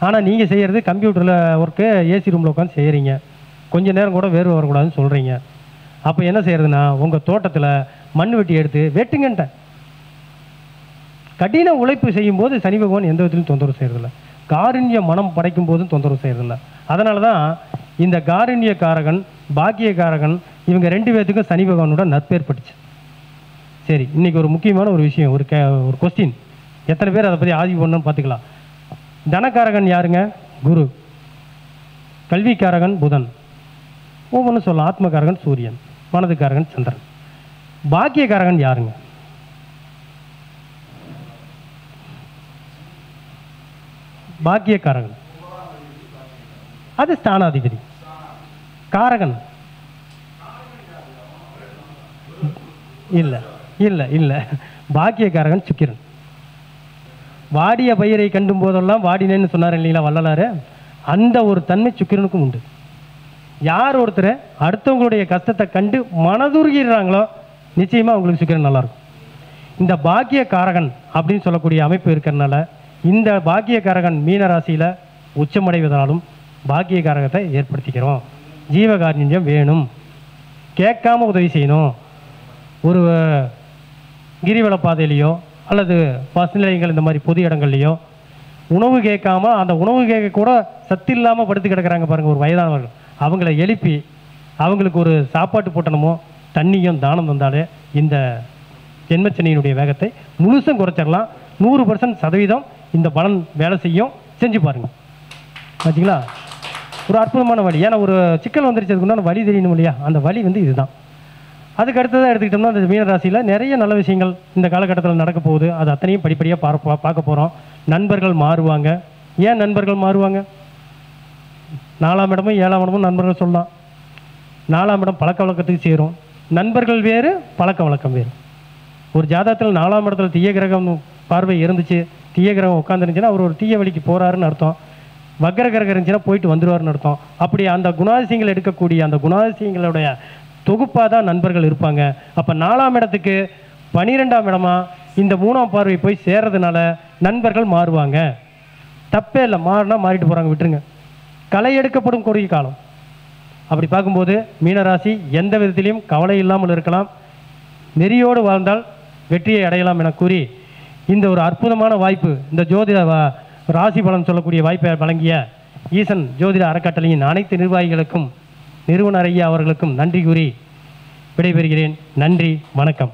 ஆனால் நீங்கள் செய்கிறது கம்ப்யூட்டரில் ஒர்க்கு, ஏசி ரூமில் உட்காந்து செய்கிறீங்க, கொஞ்சம் நேரம் கூட வேர்வை வரக்கூடாதுன்னு சொல்கிறீங்க. அப்போ என்ன செய்கிறதுனா உங்கள் தோட்டத்தில் மண் வெட்டி எடுத்து வெட்டுங்கன்ட்ட. கடின உழைப்பு செய்யும்போது சனி பகவான் எந்த விதத்திலும் தொந்தரவு செய்கிறதில்ல. காருண்ய மனம் படைக்கும் போதும் தொந்தரவு செய்கிறதில்ல. அதனால தான் இந்த காருண்ய காரகன், பாக்கிய காரகன் இவங்க 2 பேர்த்துக்கும் சனி பகவானோட நட்பேற்பட்டுச்சு. சரி, இன்றைக்கி ஒரு முக்கியமான ஒரு விஷயம், ஒரு கொஸ்டின். எத்தனை பேர் அதை பற்றி ஆய்வு பண்ணணும்னு பார்த்துக்கலாம். தனக்காரகன் யாருங்க? குரு. கல்விக்காரகன் புதன். ஒவ்வொன்றும் சொல்லலாம். ஆத்மகாரகன் சூரியன், மனதுக்காரகன் சந்திரன். பாக்கியக்காரகன் யாருங்க? பாக்கியக்காரகன். அது ஸ்தானாதிபதி. காரகன் இல்லை இல்லை இல்லை, பாக்கியக்காரகன் சுக்கிரன். வாடிய பயிரை கண்டும் போதெல்லாம் வாடினேன்னு சொன்னார் இல்லைங்களா வள்ளலாறு, அந்த ஒரு தன்மை சுக்கிரனுக்கும் உண்டு. யார் ஒருத்தர் அடுத்தவங்களுடைய கஷ்டத்தை கண்டு மனதுருகிறாங்களோ நிச்சயமாக அவங்களுக்கு சுக்கிரன் நல்லாயிருக்கும். இந்த பாக்கியக்காரகன் அப்படின்னு சொல்லக்கூடிய அமைப்பு இருக்கிறதுனால இந்த பாக்கியக்காரகன் மீன ராசியில் உச்சமடைவதாலும் பாக்கியக்காரகத்தை ஏற்படுத்திக்கிறோம். ஜீவகாருண்யம் வேணும், கேட்காம உதவி செய்யணும். ஒரு கிரிவல பாதையிலையோ அல்லது பஸ் நிலையங்கள் இந்த மாதிரி பொது இடங்கள்லையோ உணவு கேட்காம, அந்த உணவு கேட்க கூட சத்து இல்லாமல் படுத்து கிடக்கிறாங்க பாருங்கள் ஒரு வயதானவர்கள், அவங்கள எழுப்பி அவங்களுக்கு ஒரு சாப்பாட்டு போட்டணுமோ தண்ணியும் தானம் தந்தாலே இந்த ஜென்மச்சனியினுடைய வேகத்தை முழுசும் குறைச்சிடலாம். 100% இந்த பலன் வேலை செய்யும். செஞ்சு பாருங்கள். பார்த்தீங்களா, ஒரு அற்புதமான வழி. ஏன்னா ஒரு சிக்கல் வந்துருச்சதுக்குன்னா வழி தெரியணும் இல்லையா, அந்த வழி இதுதான். அதுக்கு அடுத்ததாக எடுத்துக்கிட்டோம்னா அந்த மீனராசியில் நிறைய நல்ல விஷயங்கள் இந்த காலகட்டத்தில் நடக்க போகுது. அது அத்தனையும் படிப்படியாக பார்க்க போகிறோம். நண்பர்கள் மாறுவாங்க. ஏன் நண்பர்கள் மாறுவாங்க? 4ஆம் இடமும் 7ஆம் இடமும் நண்பர்கள் சொல்லலாம். 4ஆம் இடம் பழக்க வழக்கத்துக்கு சேரும். நண்பர்கள் வேறு, பழக்க வழக்கம் வேறு. ஒரு ஜாதகத்தில் 4ஆம் இடத்துல தீய கிரகம் பார்வை இருந்துச்சு, தீய கிரகம் உட்காந்துருந்துச்சுன்னா அவர் ஒரு தீய வழிக்கு போகிறாருன்னு அர்த்தம். வக்கர கிரகம் இருந்துச்சுன்னா போயிட்டு வந்துடுவார்னு அர்த்தம். அப்படி அந்த குணாதிசயங்கள் எடுக்கக்கூடிய அந்த குணாதிசயங்களுடைய தொகுப்பாக தான் நண்பர்கள் இருப்பாங்க. அப்போ 4ஆம் இடத்துக்கு 12ஆம் இடமா இந்த 3ஆம் பார்வை போய் சேர்றதுனால நண்பர்கள் மாறுவாங்க. தப்பே இல்லை, மாறினா மாறிட்டு போகிறாங்க, விட்டுருங்க. களை எடுக்கப்படும் கொடிய காலம். அப்படி பார்க்கும்போது மீனராசி எந்த விதத்திலையும் கவலை இல்லாமல் இருக்கலாம். நெறியோடு வாழ்ந்தால் வெற்றியை அடையலாம் என கூறி இந்த ஒரு அற்புதமான வாய்ப்பு, இந்த ஜோதிட ராசி பலன் சொல்லக்கூடிய வாய்ப்பை வழங்கிய ஈசன் ஜோதிட அறக்கட்டளையின் அனைத்து நிர்வாகிகளுக்கும் நிறுவனர் ஐயா அவர்களுக்கும் நன்றி கூறி விடைபெறுகிறேன். நன்றி, வணக்கம்.